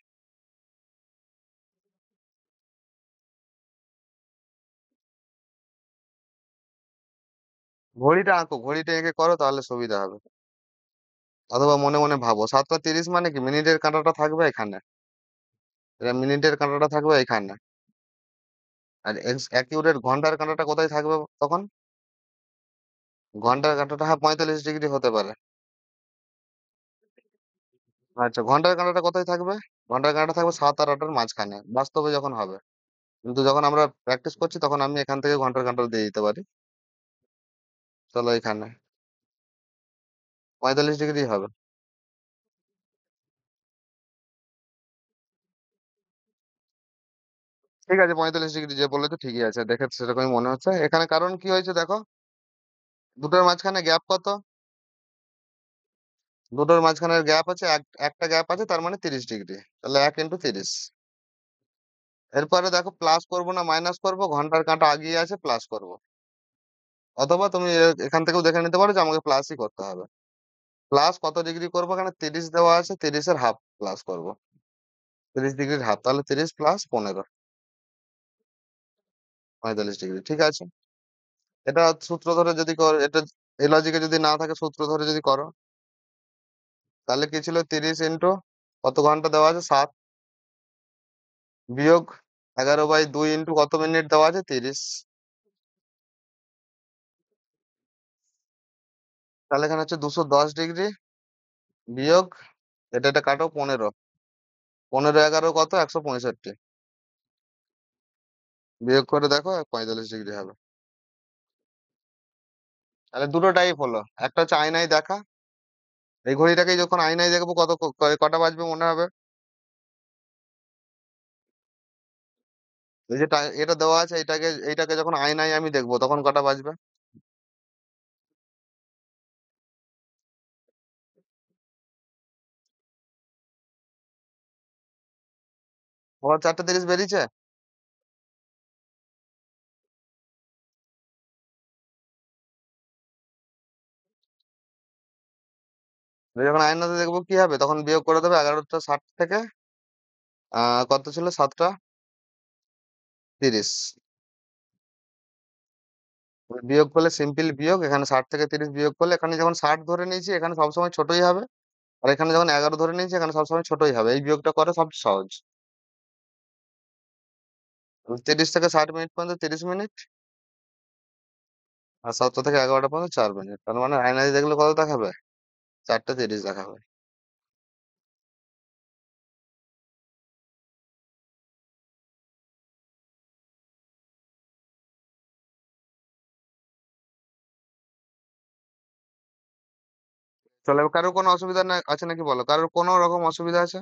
ঘড়িটা আঁকো, ঘড়িটা এঁকে করো, তাহলে সুবিধা হবে। অথবা মনে মনে ভাবো 7টা 30 মানে কি, মিনিটের কাঁটাটা থাকবে এখানে, এটা মিনিটের কাঁটাটা থাকবে এখানে। আর অ্যাকিউরেট ঘন্টার কাঁটাটা কোথায় থাকবে তখন? ঘন্টার কাঁটাটা, হ্যাঁ, 45 ডিগ্রি হতে পারে। আচ্ছা, ঘন্টার কাঁটাটা কোথায় থাকবে? ঘন্টার কাঁটাটা থাকবে 7 আর 8-এর মাঝখানে, বাস্তবে যখন হবে। কিন্তু যখন আমরা প্র্যাকটিস করছি, তখন আমি এখান থেকে ঘন্টার কাঁটা দিয়ে দিতে পারি। চলো এখানে 45 ডিগ্রি হবে। ঠিক আছে, 45 ডিগ্রি যে বলেছো ঠিকই আছে, দেখে সেরকমই মনে হচ্ছে এখানে। কারণ কি হয়েছে দেখো, দুটোর মাঝখানে গ্যাপ কত? দুটোর মাঝখানের গ্যাপ আছে একটা গ্যাপ আছে, তার মানে 30 ডিগ্রি। তাহলে 1 × 30। এরপরে দেখো, প্লাস করব না মাইনাস করব, ঘন্টার কাঁটা আগিয়ে আছে, প্লাস করব। অথবা তুমি এখান থেকেও দেখে নিতে পারো যে আমাকে প্লাসই করতে হবে। প্লাস কত ডিগ্রি করবো? এখানে 30 দেওয়া আছে, 30-এর হাফ প্লাস করব। 30 ডিগ্রির হাফ, তাহলে 30 + 15, 45 ডিগ্রি। ঠিক আছে। এটা সূত্র ধরে যদি এটা এই লজিকে যদি না থাকে, সূত্র ধরে যদি করো, তাহলে কি ছিল? 30 কত ঘন্টা দেওয়া আছে? 7, বিয়োগ 11/2 কত মিনিট দেওয়া আছে? 30। তাহলে এখানে হচ্ছে 210 ডিগ্রি, বিয়োগ, এটা কাটো, 15। 15 11 কত? 165। বিয়োগ করে দেখো, 45 ডিগ্রি হবে। তাহলে দুটো টাইপ হলো। একটা হচ্ছে আয়নায় দেখা। এই ঘড়িটাকে যখন আয়নায় দেখবো, কটা বাজবে মনে হবে? এই যে এটা দেওয়া আছে, এইটাকে যখন আয়নায় আমি দেখবো, তখন কটা বাজবে? আবার 4টা 30 বেরিয়েছে। যখন আয়নাতে দেখবো কি হবে, তখন বিয়োগ করে দেবে 11:60 থেকে কত ছিল, 7:30। বিয়োগ করলে সিম্পল বিয়োগ, এখানে 60 থেকে 30 বিয়োগ করলে, এখানে যখন 60 ধরে নিয়েছি এখানে সবসময় ছোটই হবে, আর এখানে যখন 11 ধরে নিয়েছি এখানে সবসময় ছোটই হবে। এই বিয়োগটা করে সবচেয়ে সহজ। 30 থেকে 60 মিনিট পর্যন্ত 30 মিনিট, আর 7টা থেকে 11টা পর্যন্ত 4 মিনিট। তার মানে আয়নায় দেখলে কত দেখাবে? 4:30 দেখাবে। চলে, কারোর কোনো অসুবিধা আছে নাকি বলো, কারোর কোনো রকম অসুবিধা আছে?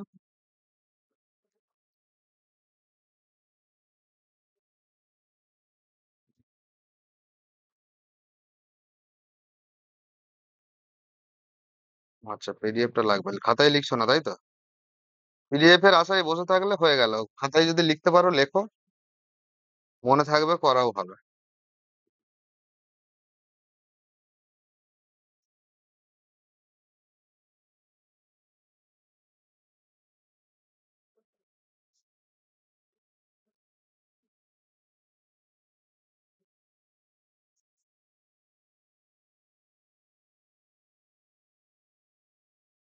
আচ্ছা, পিডিএফটা লাগবে, খাতায় লিখছো না তাই তো? পিডিএফ এর আশায় বসে থাকলে হয়ে গেল, খাতায় যদি লিখতে পারো লেখো, মনে থাকবে, করাও হবে।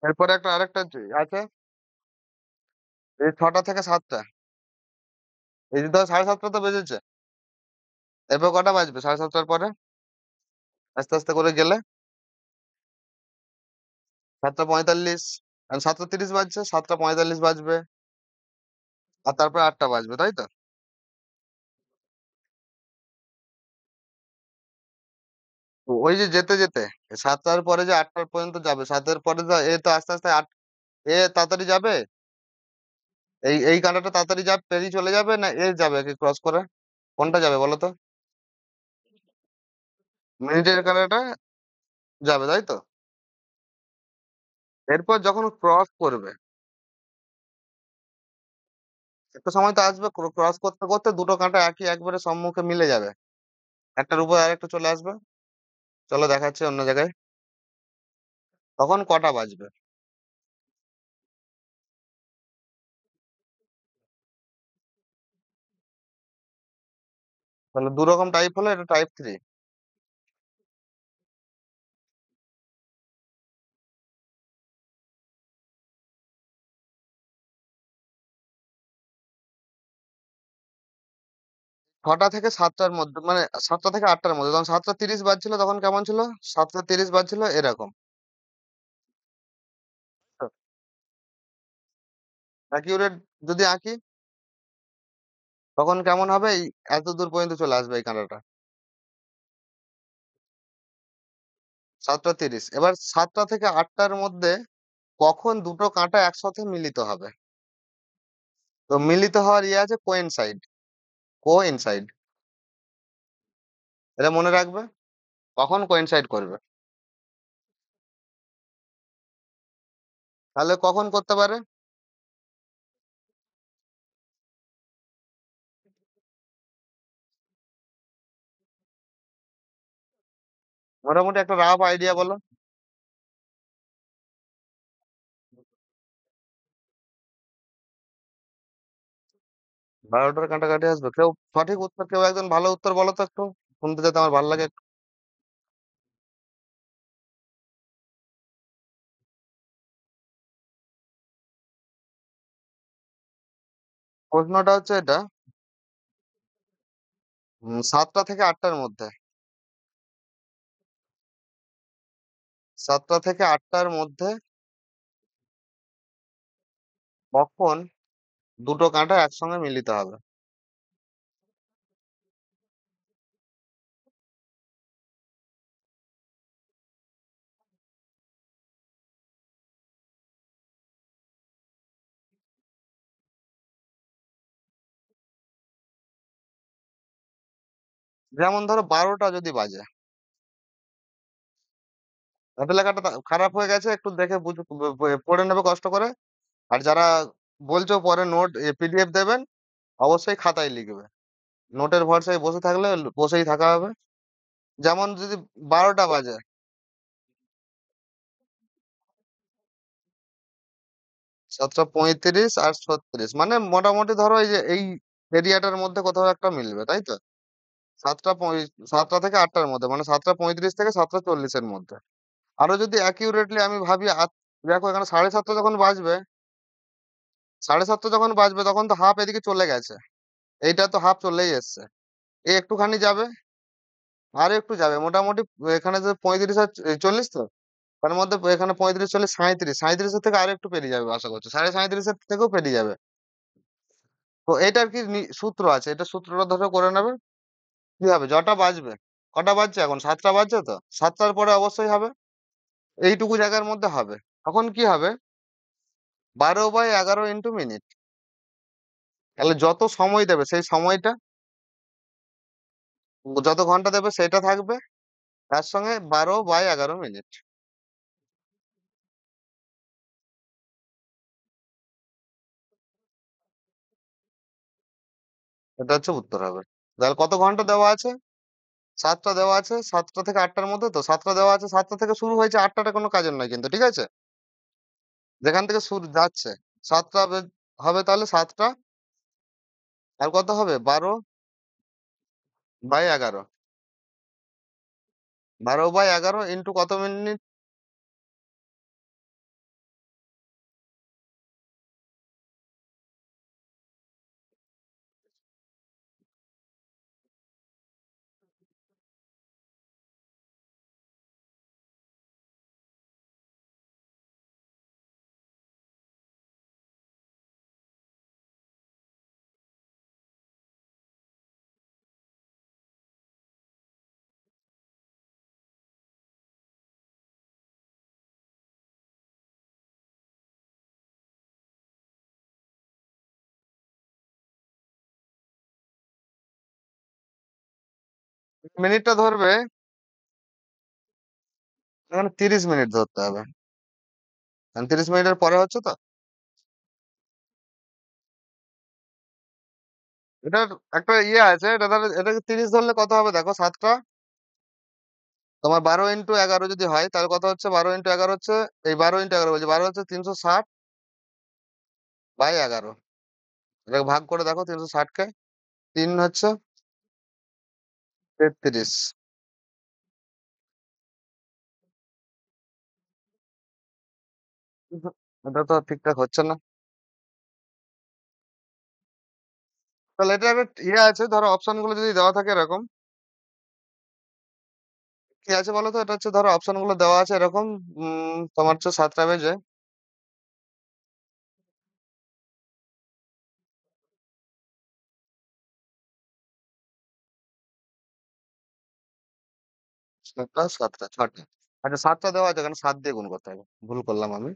এরপরে আরেকটা আছে, এই 6টা থেকে 7টা, এই যে ধরো 7:30 তো বেজেছে, এরপর কটা বাজবে 7:30টার পরে? আস্তে আস্তে করে গেলে 7:45, 7:30 বাজছে, 7:45 বাজবে, আর তারপরে 8টা বাজবে, তাই তো? তো ওই যে যেতে যেতে 7টার পরে যে 8টার পর্যন্ত যাবে, 7-এর পরে এ তো আস্তে আস্তে এ তাড়াতাড়ি যাবে, এই কাঁটাটা তাড়াতাড়ি যাবে, পেরিয়ে চলে যাবে, না এ যাবে কি ক্রস করে? কোনটা যাবে বলো তো? মিনিটের কাঁটাটা যাবে, তাই তো? এরপর যখন ক্রস করবে, একটা সময় তো আসবে, ক্রস করতে করতে দুটো কাঁটা একবারে সম্মুখে মিলে যাবে, একটার উপর আরেকটা চলে আসবে। চলো দেখাচ্ছি অন্য জায়গায়। তখন কটা বাজবে? তাহলে দু রকম টাইপ হলো, এটা টাইপ 3। 6টা থেকে 7টার মধ্যে, মানে 7টা থেকে 8টার মধ্যে, তখন 7:30 বাজছিল, তখন কেমন ছিল? 7:30 বাজছিল এরকম। অ্যাকিউরেট যদি আঁকি, তখন কেমন হবে? এই এত দূর পর্যন্ত চলে আসবে এই কাঁটাটা। 7:30। এবার 7টা থেকে 8টার মধ্যে কখন দুটো কাঁটা একসাথে মিলিত হবে? তো মিলিত হওয়ার আছে কোইনসাইড, কোইনসাইড, এটা মনে রাখবে, কখন কোইনসাইড করবে। তাহলে কখন করতে পারে? মোটামুটি একটা রাফ আইডিয়া বলো। 12টার কাছাকাছি আসবে কেউ? সঠিক উত্তর, কেউ একজন ভালো উত্তর বলো তো একটু, শুনতে যাতে আমার ভালো লাগে একটু। প্রশ্নটা হচ্ছে এটা, 7টা থেকে 8টার মধ্যে, 7টা থেকে 8টার মধ্যে কখন দুটো কাঁটা একসঙ্গে মিলিত হবে? যেমন ধরো 12টা যদি বাজে, হাতের লেখাটা খারাপ হয়ে গেছে, একটু দেখে পড়ে নেবে কষ্ট করে। আর যারা বলছো পরে নোট পিডিএফ দেবেন, অবশ্যই খাতায় লিখবে, নোটের ভরসায় বসে থাকলে বসেই থাকা হবে। যেমন যদি 12টা বাজে, 7:35 আর 36, মানে মোটামুটি ধরো এই যে এই এরিয়াটার মধ্যে কোথাও একটা মিলবে, তাই তো? 7টা থেকে 8টার মধ্যে, মানে 7:35 থেকে 7:40-এর মধ্যে। আরো যদি অ্যাকিউরেটলি আমি ভাবি, দেখো এখানে 7:30 যখন বাজবে, 7:30 যখন বাজবে তখন তো হাফ এদিকে চলে গেছে। এইটা তো হাফ চলেই এসছে। এই একটুখানি যাবে, আর একটু যাবে মোটামুটি। এখানে যে 35 আর 40 তো, তার মধ্যে এখানে 35, 40, 37, 37-এর থেকে আরো একটু পেরিয়ে যাবে আশা করছি, 37.5-এর থেকেও পেরিয়ে যাবে। তো এটার কি সূত্র আছে, এটা সূত্রটা ধরে করে নেবে। কি হবে, যটা বাজবে, কটা বাজছে এখন, 7টা বাজছে তো, 7টার পরে অবশ্যই হবে, এইটুকু জায়গার মধ্যে হবে। তখন কি হবে, 12/11 ইন্টু মিনিট। তাহলে যত সময় দেবে সেই সময়টা, যত ঘন্টা দেবে সেটা থাকবে, তার সঙ্গে 12/11 মিনিট। এটা হচ্ছে উত্তর হবে। তাহলে কত ঘন্টা দেওয়া আছে, 7টা দেওয়া আছে, 7টা থেকে 8টার মধ্যে তো, 7টা দেওয়া আছে, 7টা থেকে শুরু হয়েছে, 8টাটা কোনো কাজের নয় কিন্তু, ঠিক আছে? যেখান থেকে শুরু যাচ্ছে, 7টা হবে, তাহলে 7টা আর কত হবে, 12/11, 12/11 ইন্টু কত মিনিট? মিনিটটা ধরবে, এখানে 30 মিনিট ধরতে হবে, কারণ 30 মিনিটের পরে হচ্ছে তো। এটার একটা ইয়ে আছে, এটা ধরো, এটাকে 30 ধরলে কত হবে দেখো, 7টা তোমার 12 ইন্টু 11 যদি হয়, তাহলে কত হচ্ছে, 12 ইন্টু 11 হচ্ছে, এই 12 ইন্টু 11 বলছি, 12 হচ্ছে 360/11। এটাকে ভাগ করে দেখো, 360-কে 3 হচ্ছে 33। কিন্তু এটা তো ঠিকঠাক হচ্ছে না। তাহলে এটা একটা ইয়ে আছে, ধরো অপশন গুলো যদি দেওয়া থাকে এরকম, কি আছে বলো তো, এটা হচ্ছে ধরো অপশন গুলো দেওয়া আছে এরকম, তোমার হচ্ছে 7টা বেজে, সাতটা, 7টা, 6টা। আচ্ছা, 7টা দেওয়া আছে, এখানে 7 দিয়ে গুণ করতে হবে, ভুল করলাম আমি।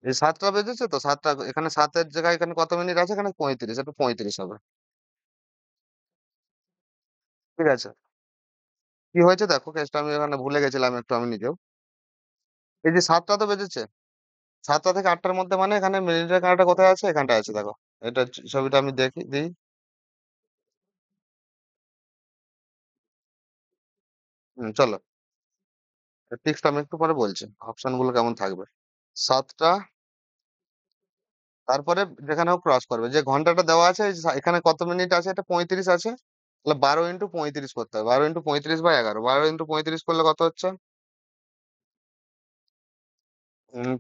এই 7টা বেজেছে তো, 7টা, এখানে 7-এর জায়গায় এখানে কত মিনিট আছে, এখানে 35, একটু 35 হবে। ঠিক আছে, কি হয়েছে দেখো, কেসটা আমি এখানে ভুলে গেছিলাম একটু আমি নিজেও। এই যে 7টা তো বেজেছে, 7টা থেকে 8টার মধ্যে, মানে এখানে মিনিটের কাঁটাটা কোথায় আছে, এখানটা আছে দেখো। এটা ছবিটা আমি দেখি দিই। চলো, টিক্সটা আমি একটু পরে বলছি, অপশন গুলো কেমন থাকবে। 7টা, তারপরে যেখানে হোক ক্রস করবে, যে ঘন্টাটা দেওয়া আছে, এই যে এখানে কত মিনিট আছে, এটা 35 আছে, তাহলে 12 ইন্টু 35 করতে হবে, 12 ইন্টু 35/11, 12 ইন্টু 35 করলে কত হচ্ছে,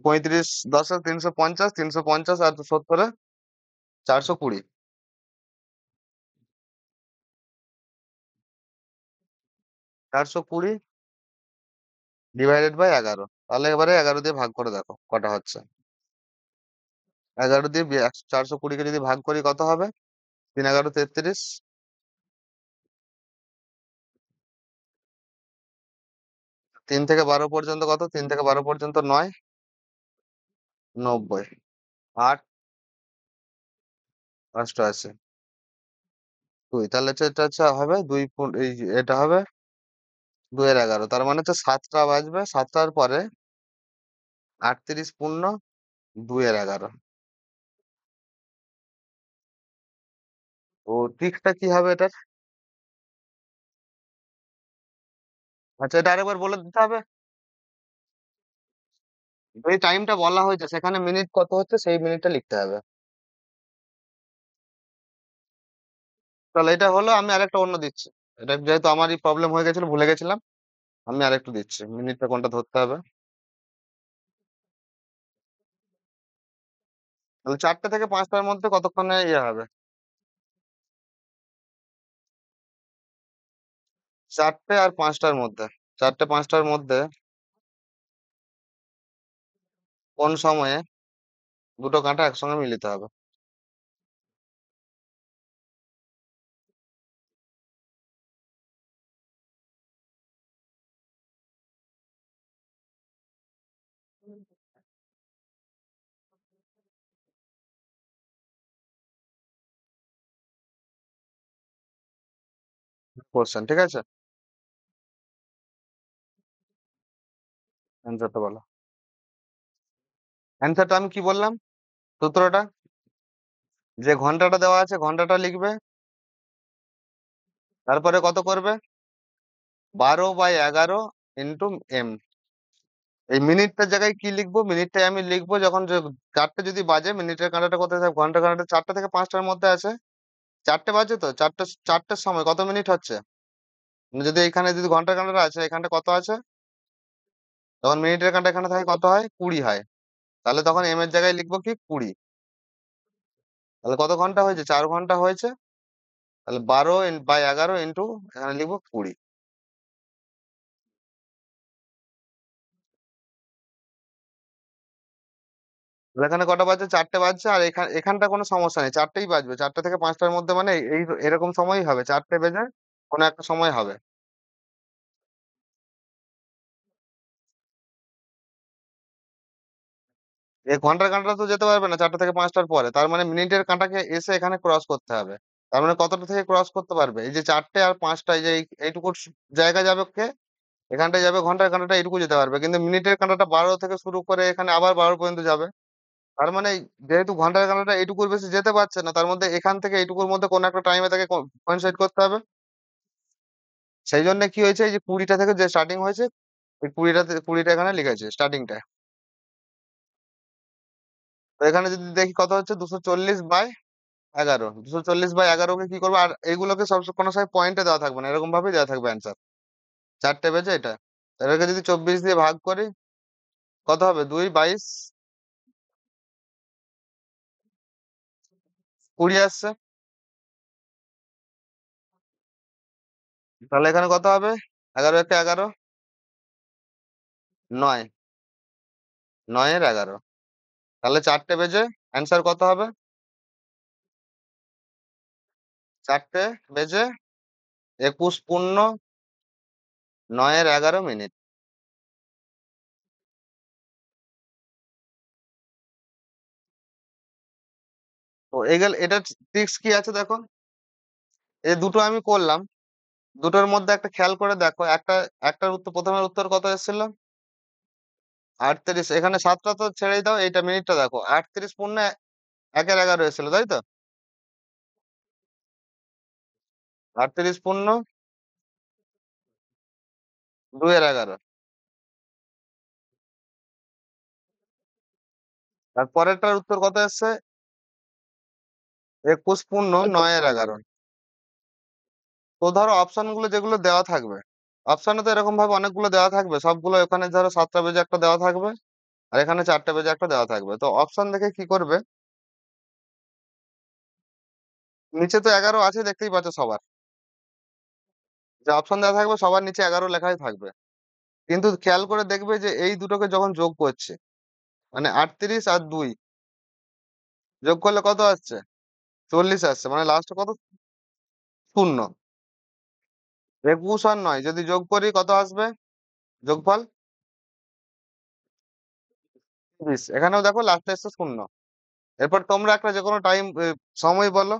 35 10-এ 350, 350 আর 70-এ 420, 420 ডিভাইডেড বাই 11। তাহলে এবারে 11 দিয়ে ভাগ করে দেখো কটা হচ্ছে। 11 দিয়ে 420-কে যদি ভাগ করি কত হবে, 3 11 33। 3 থেকে 12 পর্যন্ত কত, 3 থেকে 12 পর্যন্ত 9, 90, 8, 88, 2, তাহলে হচ্ছে এটা হচ্ছে হবে এই যে এটা হবে 2 এর 11, তার মানে হচ্ছে 7টা বাজবে, 7টার পরে 38 পূর্ণ 2 এর 11। তো ট্রিকটা কি হবে এটার? আচ্ছা, এটা আরেকবার বলে দিতে হবে। যে টাইমটা বলা হয়েছে সেখানে মিনিট কত হচ্ছে সেই মিনিটটা লিখতে হবে। তাহলে এটা হলো, আমি আরেকটা অন্য দিচ্ছি। এটা যেহেতু আমারই প্রবলেম হয়ে গেছিল, ভুলে গেছিলাম, আমি আরেকটু দিচ্ছি মিনিটটা কোনটা ধরতে হবে। তাহলে 4টে থেকে 5টার মধ্যে কতক্ষণে ইয়ে হবে? 4টে আর 5টার মধ্যে, 4টে 5টার মধ্যে কোন সময়ে দুটো কাঁটা একসঙ্গে মিলিত হবে? কোশ্চেন, ঠিক আছে। অ্যান্সারটা বলো। অ্যান্সারটা আমি কি বললাম, সূত্রটা? যে ঘন্টাটা দেওয়া আছে ঘন্টাটা লিখবে, তারপরে কত করবে? 12/11 × এই মিনিটটার জায়গায় কি লিখবো? মিনিটটাই আমি লিখবো যখন 4টে যদি বাজে, মিনিটের কাঁটাটা কোথায় থাকবে? ঘন্টার কাঁটাটা 4টে থেকে 5টার মধ্যে আছে। 4টে বাজে তো, 4টের সময় কত মিনিট হচ্ছে? মানে যদি এখানে যদি ঘন্টার কাঁটাটা আছে, এখানটা কত আছে? তখন মিনিটের কাঁটা এখানে থাকে কত হয়? 20 হয়। তাহলে তখন এম এর জায়গায় লিখবো কি? 20। তাহলে কত ঘন্টা হয়েছে? 4 ঘন্টা হয়েছে। তাহলে 12/11 এখানে লিখবো 20। তাহলে এখানে কটা বাজছে? 4টে বাজছে। আর এখানটা কোনো সমস্যা নেই, 4টেই বাজবে। 4টে থেকে 5টার মধ্যে মানে এই এরকম সময়ই হবে, 4টে বেজে কোনো একটা সময় হবে। এই ঘন্টার কাঁটাটা তো যেতে পারবে না 4টে থেকে 5টার পরে, তার মানে মিনিটের কাঁটাকে এসে এখানে ক্রস করতে হবে। তার মানে কতটা থেকে ক্রস করতে পারবে? এই যে 4টে আর 5টা, এই যে এইটুকু জায়গা যাবে কে? এখানটায় যাবে ঘন্টার কাঁটাটা, এইটুকু যেতে পারবে। কিন্তু মিনিটের কাঁটাটা 12 থেকে শুরু করে এখানে আবার 12 পর্যন্ত যাবে। তার মানে যেহেতু ঘন্টার কাঁটাটা এইটুকুর বেশি যেতে পারছে না, তার মধ্যে এখান থেকে এইটুকুর মধ্যে কোন একটা টাইমে তাকে কোইনসাইড করতে হবে। সেই জন্য কি হয়েছে, এই যে 20টা থেকে যে স্টার্টিং হয়েছে, এই 20টা এখানে লিখেছে স্টার্টিংটা। তো এখানে যদি দেখি কত হচ্ছে, 240/11। 240/11 কে কি করবো? আর এইগুলোকে সব কোনো সময় পয়েন্টে দেওয়া থাকবে না, এরকম ভাবেই দেওয়া থাকবে অ্যান্সার। 4টে বেজে এটা, এটাকে যদি 24 দিয়ে ভাগ করি, কত হবে? 2 22 20 আসছে। তাহলে এখানে কত হবে? 11 × 1 = 11, 9, 9 এর 11। তাহলে 4টে বেজে অ্যান্সার কত হবে? 4টে বেজে 21 পূর্ণ 9 এর 11 মিনিট। তো এটা ট্রিক্স কি আছে দেখো। এই দুটো আমি করলাম, দুটোর মধ্যে একটা খেয়াল করে দেখো। একটার উত্তর, প্রথমের উত্তর কত এসেছিল? 38। এখানে 7টা তো ছেড়েই দাও, এইটা মিনিটটা দেখো, 38 পূর্ণ 1 এর 11 এসেছিল, তাই তো? 38 পূর্ণ 2 এর 11। আর পরেরটার উত্তর কত এসছে? 21 পূর্ণ 9 এর 11। তো ধরো অপশন গুলো যেগুলো দেওয়া থাকবে, অপশনে তো এরকম ভাবে অনেকগুলো দেওয়া থাকবে, সবগুলো এখানে ধরো 7টা বেজে একটা দেওয়া থাকবে, আর এখানে 4টে বেজে একটা দেওয়া থাকবে। তো অপশন দেখে কি করবে, নিচে তো 11 আছে দেখতেই পাচ্ছ সবার, যে অপশন দেওয়া থাকবে সবার নিচে 11 লেখাই থাকবে। কিন্তু খেয়াল করে দেখবে যে এই দুটোকে যখন যোগ করছে, মানে 38 আর 2 যোগ করলে কত আসছে? 40 আসছে। মানে লাস্টে কত? শূন্য। 21 আর 9 যদি যোগ করি কত আসবে? যোগফল 30। এখানেও দেখো লাস্টে এসছে শূন্য। এরপর তোমরা একটা যে কোনো টাইম, সময় বলো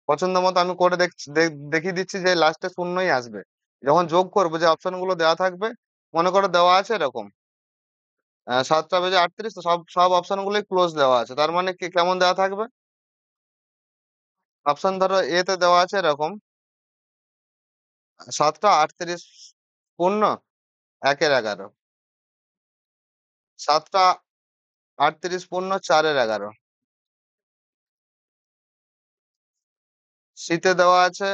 পছন্দ মতো, আমি করে দেখিয়ে দিচ্ছি যে লাস্টে শূন্যই আসবে। যখন যোগ করবো, যে অপশন গুলো দেওয়া থাকবে, মনে করো দেওয়া আছে এরকম 7টা বেজে 38, তো সব সব অপশন গুলোই ক্লোজ দেওয়া আছে। তার মানে কি কেমন দেওয়া থাকবে? অপশন ধরো এ তে দেওয়া আছে এরকম 7টা 38 পূর্ণ 1 এর 11। সাতটা 38 পূর্ণ 4-11। শীতে দেওয়া আছে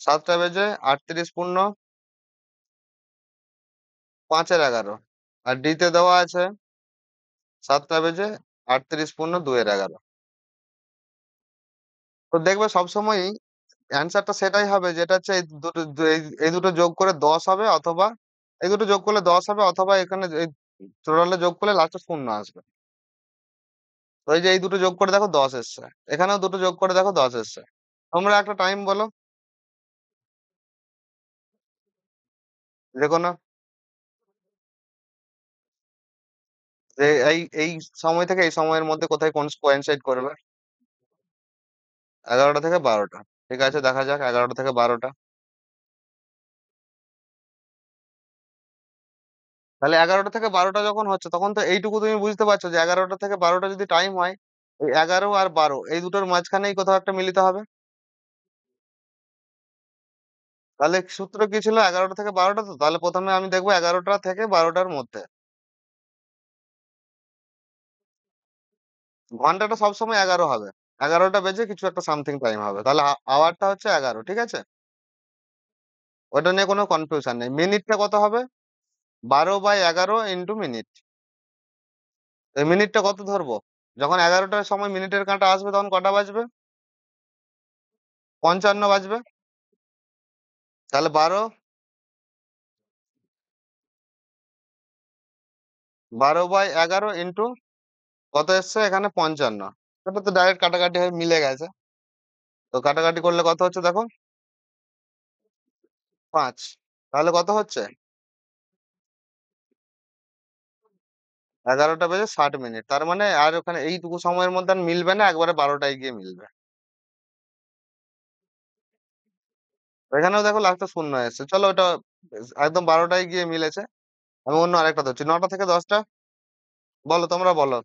7:38 পূর্ণ 5-11। আর ডিতে দেওয়া আছে 7:38 পূর্ণ 2-11। তো দেখবে সবসময়ই অ্যান্সারটা সেটাই হবে, যেটা হচ্ছে এই দুটো যোগ করে 10 হবে, অথবা এই দুটো যোগ করলে 10 হবে, অথবা এখানে এই টোটালে যোগ করলে লাস্টে শূন্য আসবে। তো এই যে এই দুটো যোগ করে দেখো 10 এসছে, এখানেও দুটো যোগ করে দেখো 10 এসছে। তোমরা একটা টাইম বলো, যে কোনো, যে এই সময় থেকে এই সময়ের মধ্যে কোথায় কোন কোয়েনসাইড করবে। 11টা থেকে 12টা। ঠিক আছে, দেখা যাক 11টা থেকে 12টা। তাহলে 11টা থেকে 12টা যখন হচ্ছে, তখন তো এইটুকু তুমি বুঝতে পারছো যে 11টা থেকে 12টা যদি টাইম হয়, এই 11 আর 12 এই দুটোর মাঝখানেই কোথাও একটা মিলিত হবে। তাহলে সূত্র কি ছিল? 11টা থেকে 12টা। তো তাহলে প্রথমে আমি দেখবো 11টা থেকে 12টার মধ্যে। ঘন্টাটা সবসময় 11 হবে। 11টা বেজে কিছু একটা সামথিং টাইম হবে, তাহলে আওয়ারটা হচ্ছে 11, ঠিক আছে। ওটা নিয়ে কোনো কনফিউশন নেই। মিনিটটা কত হবে? 12/11 ইন্টু মিনিট। এই মিনিটটা কত ধরবো? যখন 11টার সময় মিনিটের কাঁটা আসবে তখন কটা বাজবে? 55 বাজবে। তাহলে 12/11 ইন্টু কত এসছে এখানে? 55। এটা তো ডাইরেক্ট কাটাকাটি হয়ে মিলে গেছে। তো কাটাকাটি করলে কত হচ্ছে দেখো? 5। তাহলে কত হচ্ছে? 11টা বেজে 60 মিনিট। তার মানে আর ওখানে এইটুকু সময়ের মধ্যে আর মিলবে না, একবারে 12টায় গিয়ে মিলবে। এখানেও দেখো লাস্টে শূন্য এসছে, চলো ওটা একদম 12টায় গিয়ে মিলেছে। আমি অন্য আরেকটা ধরছি, 9টা থেকে 10টা। বলো, তোমরা বলো।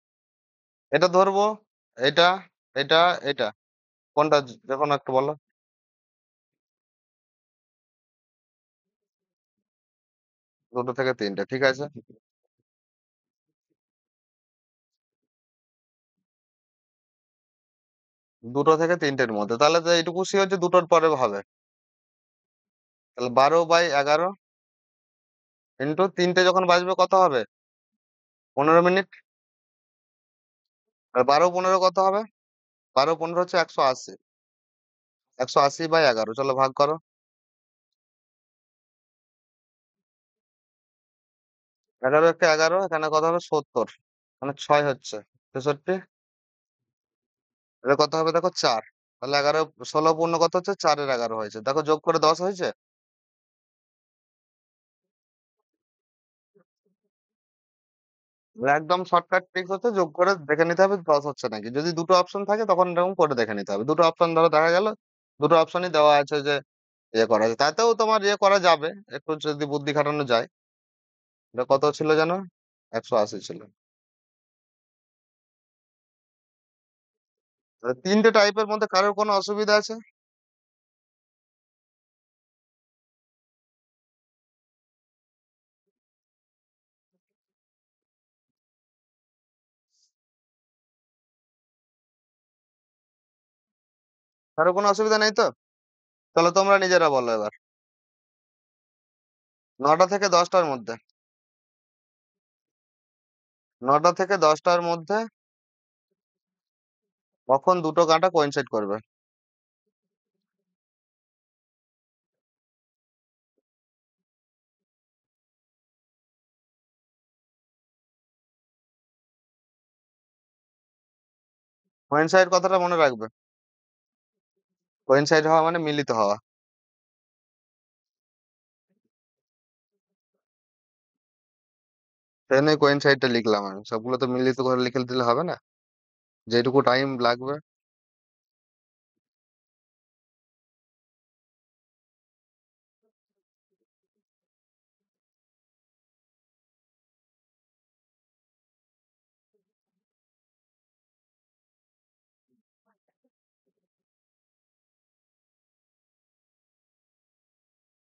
এটা ধরবো, এটা, এটা, এটা, কোনটা? যে কোনো একটা বলো। 2টা থেকে 3টে, ঠিক আছে। 2টো থেকে 3টের মধ্যে, তাহলে তো এইটুকু সি হচ্ছে দুটোর পরে হবে। তাহলে 12/11 ইন্টু 3টে যখন বাজবে কত হবে? 15 মিনিট। আর 12 15 কত হবে? 12 15 হচ্ছে 180। 180/11, চলো ভাগ করো। 11 × 11, এখানে কত হবে? 70। মানে 6 হচ্ছে 63। এটা কত হবে দেখো? 4। তাহলে 16 পূর্ণ কত হচ্ছে? 4-11 হয়েছে, দেখো যোগ করে 10 হয়েছে। একদম শর্টকাট ট্রিক হচ্ছে যোগ করে দেখে নিতে হবে 10 হচ্ছে নাকি। যদি দুটো অপশন থাকে তখন এরকম করে দেখে নিতে হবে। দুটো অপশন ধরো দেখা গেল, দুটো অপশনই দেওয়া আছে যে ইয়ে করা আছে, তাতেও তোমার ইয়ে করা যাবে একটু যদি বুদ্ধি খাটানো যায়। এটা কত ছিল জানো? 180 ছিল। 3টে টাইপের মধ্যে কারোর কোনো অসুবিধা আছে? কারোর কোনো অসুবিধা নেই তো? তাহলে তোমরা নিজেরা বলো এবার। 9টা থেকে 10টার মধ্যে। 9টা থেকে 10টার মধ্যে কখন দুটো কাঁটা কোইনসাইড করবে? কোইনসাইড কথাটা মনে রাখবে। কোইনসাইড হওয়া মানে মিলিত হওয়া। সেই জন্যই কোইনসাইডটা লিখলাম আমি, সবগুলো তো মিলিত করে লিখে দিলে হবে না, যেটুকু টাইম লাগবে।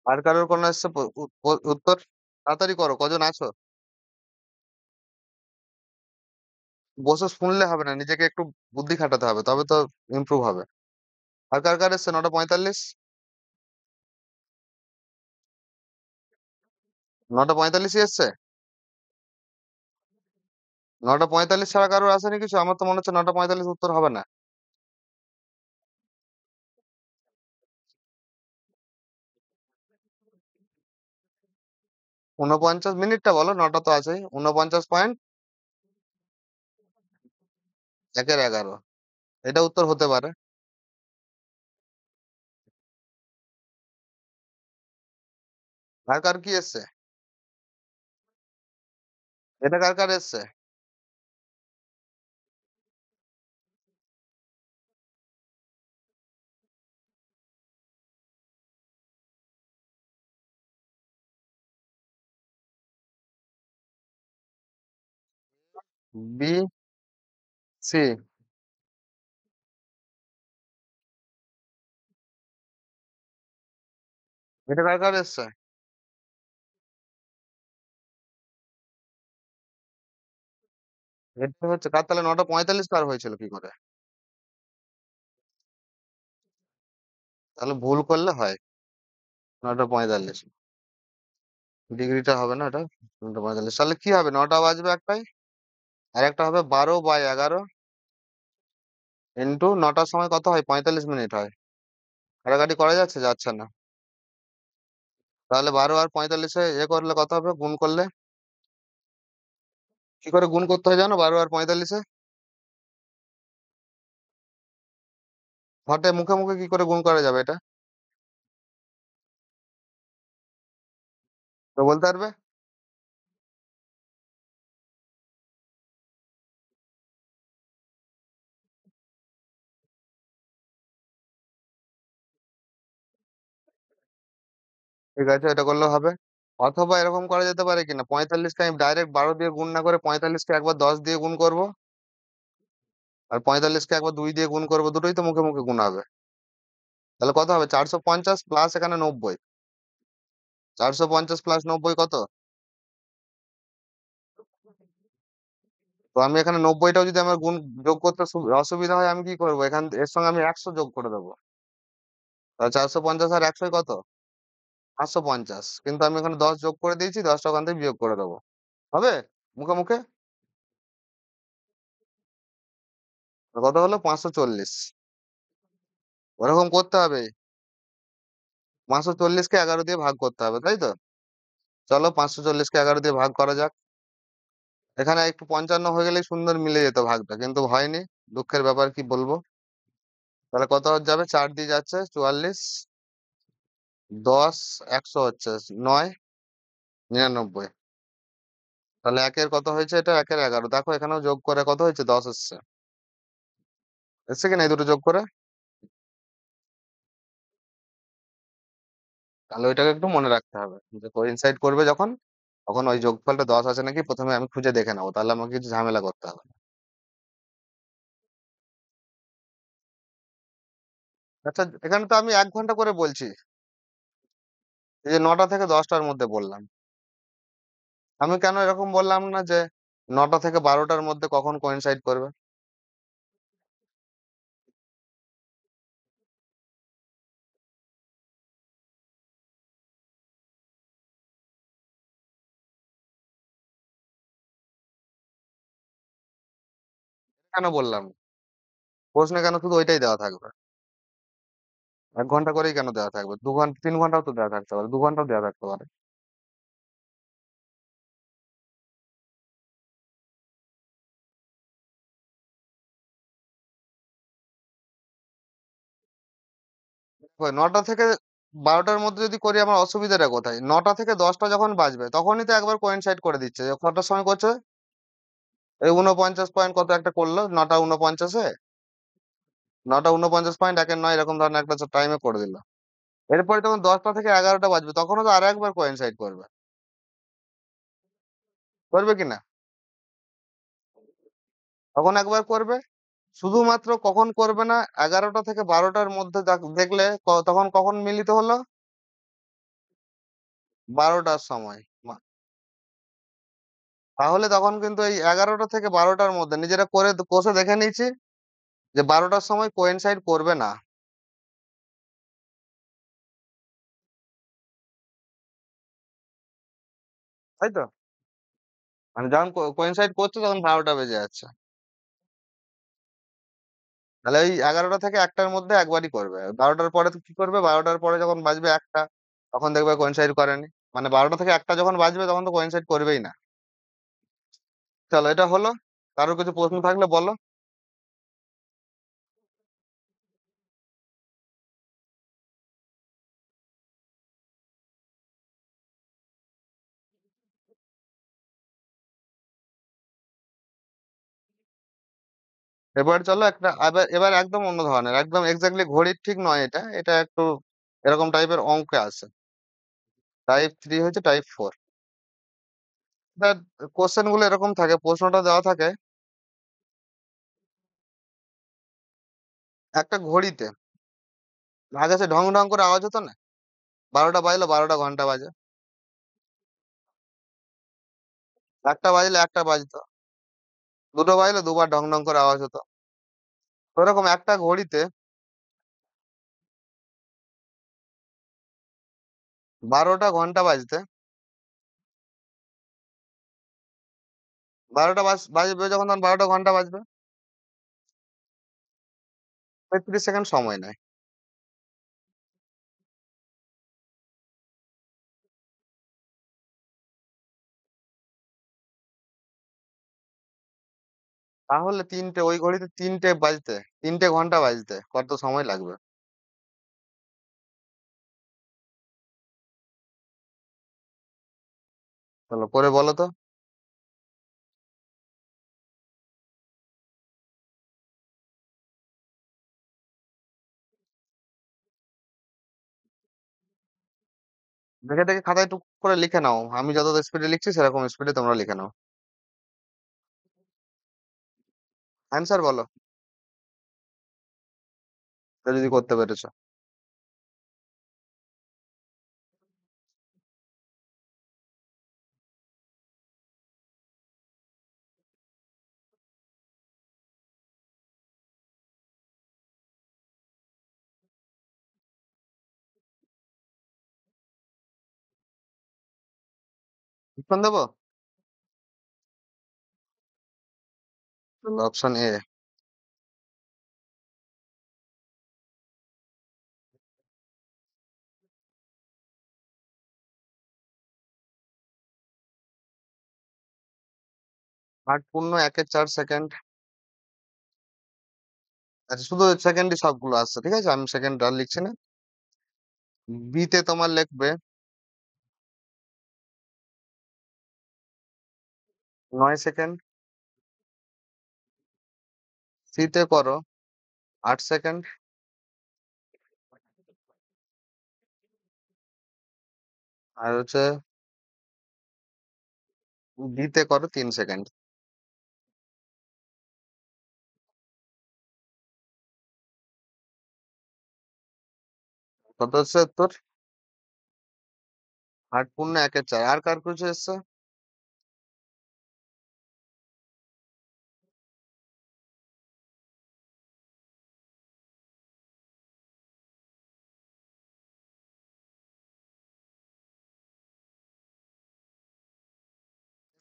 আর কারোর কোনো এসছে উত্তর? তাড়াতাড়ি করো, কজন আছো? বসে শুনলে হবে না, নিজেকে একটু বুদ্ধি খাটাতে হবে, তবে তো ইমপ্রুভ হবে। আর কার কার এসছে 9:45? 9:45 এসছে। 9:45 ছাড়া কারোর আসেনি কিছু? আমার তো মনে হচ্ছে 9:45 উত্তর হবে না। 49 মিনিটটা বলো, 9টা তো আছেই। 49.1-11। এটা উত্তর হতে পারে। আর কার কি এসছে? এটা কার কার এসছে? B, C। এটা কার কার এসছে? এটা হচ্ছে কার, তাহলে 9:45 কার হয়েছিল কি করে? তাহলে ভুল করলে হয়। 9:45 ডিগ্রিটা হবে না এটা। 9:45 তাহলে কি হবে? 9টা বাজবে একটাই। আর একটা হবে 12/11 ইন্টু 9টার সময় কত হয়? 45 মিনিট হয়। কাটাকাটি করা যাচ্ছে? যাচ্ছে না। তাহলে 12 আর 45-এ করলে কত হবে গুণ করলে? কি করে গুণ করতে হয় জানো? 12 আর 45-এ হটে মুখে মুখে কি করে গুণ করা যাবে এটা? তো বলতে পারবে? ঠিক আছে, এটা করলে হবে। অথবা এরকম করা যেতে পারে কিনা, 45কে আমি ডাইরেক্ট 12 দিয়ে গুণ না করে 45কে একবার 10 দিয়ে গুণ করব, আর 45কে একবার 2 দিয়ে গুণ করবো, দুটোই তো মুখে মুখে গুণ হবে। তাহলে কত হবে? 450 প্লাস এখানে 90। 450 প্লাস 90 কত? তো আমি এখানে 90টাও যদি আমার গুণ যোগ করতে অসুবিধা হয়, আমি কি করবো? এর সঙ্গে আমি 100 যোগ করে দেবো। তাহলে 450 আর 100 কত? 550। কিন্তু আমি এখানে 10 যোগ করে দিয়েছি, 10টা ওখান থেকে বিয়োগ করে দেবো। হবে মুখে মুখে? কত হলো? 540। ওরকম করতে হবে। 540কে 11 দিয়ে ভাগ করতে হবে, তাই তো? চলো 540কে 11 দিয়ে ভাগ করা যাক। এখানে একটু 55 হয়ে গেলেই সুন্দর মিলে যেত ভাগটা, কিন্তু হয়নি। দুঃখের ব্যাপার, কি বলবো। তাহলে কত যাবে? 4 দিয়ে যাচ্ছে 44। 10, 100 হচ্ছে 9, 99। তাহলে একের কত হয়েছে? এটা একের 11। দেখো এখানেও যোগ করে কত হয়েছে? 10 এসছে। এসছে কিনা এই দুটো যোগ করে? তাহলে ওইটাকে একটু মনে রাখতে হবে, যে কোইনসাইড করবে যখন, তখন ওই যোগফলটা 10 আছে নাকি প্রথমে আমি খুঁজে দেখে নেবো, তাহলে আমাকে কিছু ঝামেলা করতে হবে না। আচ্ছা, এখানে তো আমি 1 ঘন্টা করে বলছি। এই যে 9টা থেকে 10টার মধ্যে বললাম, আমি কেন এরকম বললাম না যে 9টা থেকে 12টার মধ্যে কখন কোইনসাইড করবে? কেন বললাম? প্রশ্নে কেন শুধু ওইটাই দেওয়া থাকবে? 1 ঘন্টা করেই কেন দেওয়া থাকবে? 2 ঘন্টা, 3 ঘন্টাও তো দেওয়া থাকতে পারে, 2 ঘন্টাও দেওয়া থাকতে পারে। ওই 9টা থেকে 12টার মধ্যে যদি করি, আমার অসুবিধাটা কোথায়? 9টা থেকে 10টা যখন বাজবে তখনই তো একবার কোইনসাইড করে দিচ্ছে। কটার সময় করছে? এই 49 পয়েন্ট কত একটা করলো, 9টা 49-এ। 9টা 49.1-9 এরকম ধরনের একটা টাইমে করে দিল। এরপরে তখন 10টা থেকে 11টা বাজবে, তখনও তো আর একবার কোইনসাইড করবে। করবে কিনা? তখন একবার করবে। শুধুমাত্র কখন করবে না? 11টা থেকে 12টার মধ্যে দেখলে তখন কখন মিলিত হলো? 12টার সময়। তাহলে তখন কিন্তু এই 11টা থেকে 12টার মধ্যে নিজেরা করে কষে দেখে নিয়েছি যে 12টার সময় কোয়েনসাইড করবে না। তাই তো? মানে যখন কোয়েনসাইড করছে তখন 12টা বেজে যাচ্ছে। তাহলে ওই 11টা থেকে 1টার মধ্যে একবারই করবে। 12টার পরে তো কি করবে? 12টার পরে যখন বাজবে 1টা, তখন দেখবে কোয়েনসাইড করেনি। মানে 12টা থেকে 1টা যখন বাজবে তখন তো কোয়েনসাইড করবেই না। চলো, এটা হলো। কারোর কিছু প্রশ্ন থাকলে বলো। এবার চলো একটা, এবার একদম অন্য ধরনের, একদম এক্স্যাক্টলি ঘড়ির ঠিক নয় এটা, এটা একটু এরকম টাইপের অঙ্কে আছে। টাইপ 3 হচ্ছে টাইপ 4। কোশ্চেন গুলো এরকম থাকে, প্রশ্নটা দেওয়া থাকে একটা ঘড়িতে আগে সে ঢং ঢং করে আওয়াজ হতো না, 12টা বাজলো 12টা ঘন্টা বাজে, 1টা বাজলে 1টা বাজতো, 2টো বাজলে 2বার ঢং ঢং করে আওয়াজ হতো। ওরকম একটা ঘড়িতে 12টা ঘন্টা বাজতে, বাজবে যখন, তখন 12টা ঘন্টা বাজবে, 35 সেকেন্ড সময় নেয়। তাহলে ওই ঘড়িতে 3টে ঘন্টা বাজতে কত সময় লাগবে? চলো করে বলো তো। দেখে দেখে খাতায় টুক করে লিখে নাও, আমি যত স্পিডে লিখছি সেরকম স্পিডে তোমরা লিখে নাও। অ্যান্সার বলো, এটা যদি করতে পেরেছো। অপশন দেবো? Option A। 8 পূর্ণ 1-4 সেকেন্ড। আচ্ছা, শুধু সেকেন্ডই সবগুলো আসছে, ঠিক আছে, আমি সেকেন্ড আর লিখছি না। বিতে তোমার লিখবে 9 সেকেন্ড। সিতে করো 8 সেকেন্ড। আর হচ্ছে ডিতে করো 3 সেকেন্ড। কত হচ্ছে উত্তর? 8 পূর্ণ 1-4। আর কার কিছু এসছে?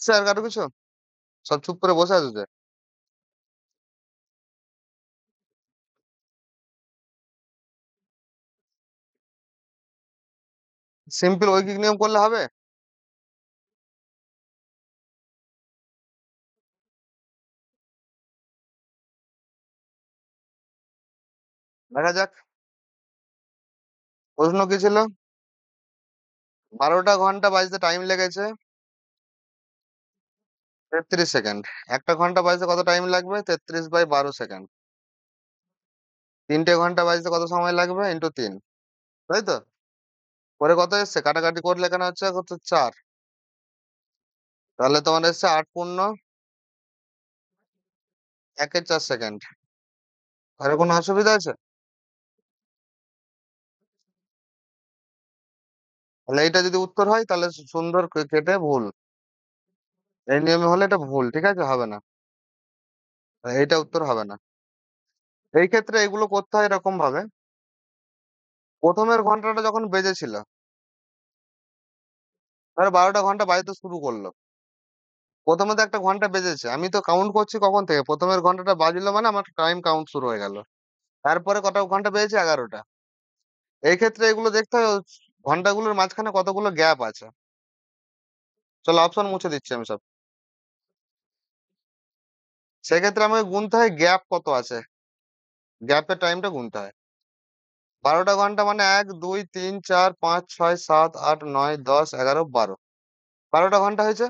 আর কারো কিছু? সব চুপ করে বসে আছে যে। সিম্পল ঐকিক নিয়ম করলে হবে? দেখা যাক। প্রশ্ন কি ছিল? 12টা ঘন্টা বাজতে টাইম লেগেছে 33 সেকেন্ড। 1টা ঘন্টা বাজতে কত টাইম লাগবে? 33/12 সেকেন্ড। 3টে ঘন্টা বাজতে কত সময় লাগবে? × 3। তাই তো? পরে কত এসছে? কাটাকাটি করলে এখানে হচ্ছে কত, 4। তাহলে তোমার এসছে 8 পূর্ণ 1-4 সেকেন্ড। আর কোনো অসুবিধা আছে? তাহলে এটা যদি উত্তর হয় তাহলে সুন্দর কেটে ভুল। এই নিয়মে হলে এটা ভুল, ঠিক আছে, হবে না। এইটা উত্তর হবে না। এই ক্ষেত্রে এগুলো করতে হয় এরকম ভাবে, প্রথমের ঘন্টাটা যখন বেজেছিল, ধরো 12টা ঘন্টা বাজতে শুরু করলো, প্রথমে তো একটা ঘন্টা বেজেছে, আমি তো কাউন্ট করছি কখন থেকে, প্রথমের ঘন্টাটা বাজলো মানে আমার টাইম কাউন্ট শুরু হয়ে গেল। তারপরে কটা ঘন্টা বেজেছে? 11টা। এই ক্ষেত্রে এগুলো দেখতে হবে ঘন্টাগুলোর মাঝখানে কতগুলো গ্যাপ আছে। চলো অপশন মুছে দিচ্ছি আমি সব। সেক্ষেত্রে আমাকে গুনতে হয় গ্যাপ কত আছে, গ্যাপের টাইমটা গুনতে হয়। 12টা ঘন্টা মানে 1 2 3 4 5 6 7 8 9 10 11 12। 12টা ঘন্টা হয়েছে।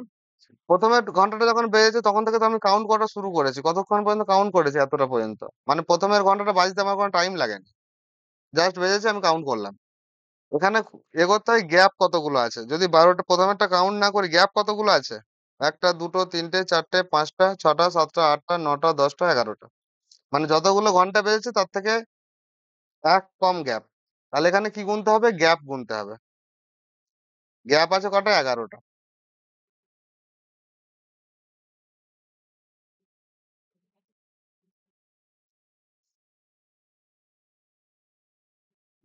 প্রথমে ঘন্টাটা যখন বেজেছে তখন থেকে তো আমি কাউন্ট করা শুরু করেছি, কতক্ষণ পর্যন্ত কাউন্ট করেছি, এতটা পর্যন্ত। মানে প্রথমের ঘন্টাটা বাজতে আমার কোনো টাইম লাগেনি, জাস্ট বেজেছে আমি কাউন্ট করলাম। এখানে এগোতে হয় গ্যাপ কতগুলো আছে, যদি 12টা প্রথমেরটা কাউন্ট না করি গ্যাপ কতগুলো আছে, একটা দুটো তিনটে চারটে পাঁচটা ছটা সাতটা আটটা নটা দশটা 11টা। মানে যতগুলো ঘন্টা বেজেছে তার থেকে এক কম গ্যাপ। তাহলে এখানে কি গুনতে হবে? গ্যাপ গুনতে হবে। গ্যাপ আছে কটা? 11টা।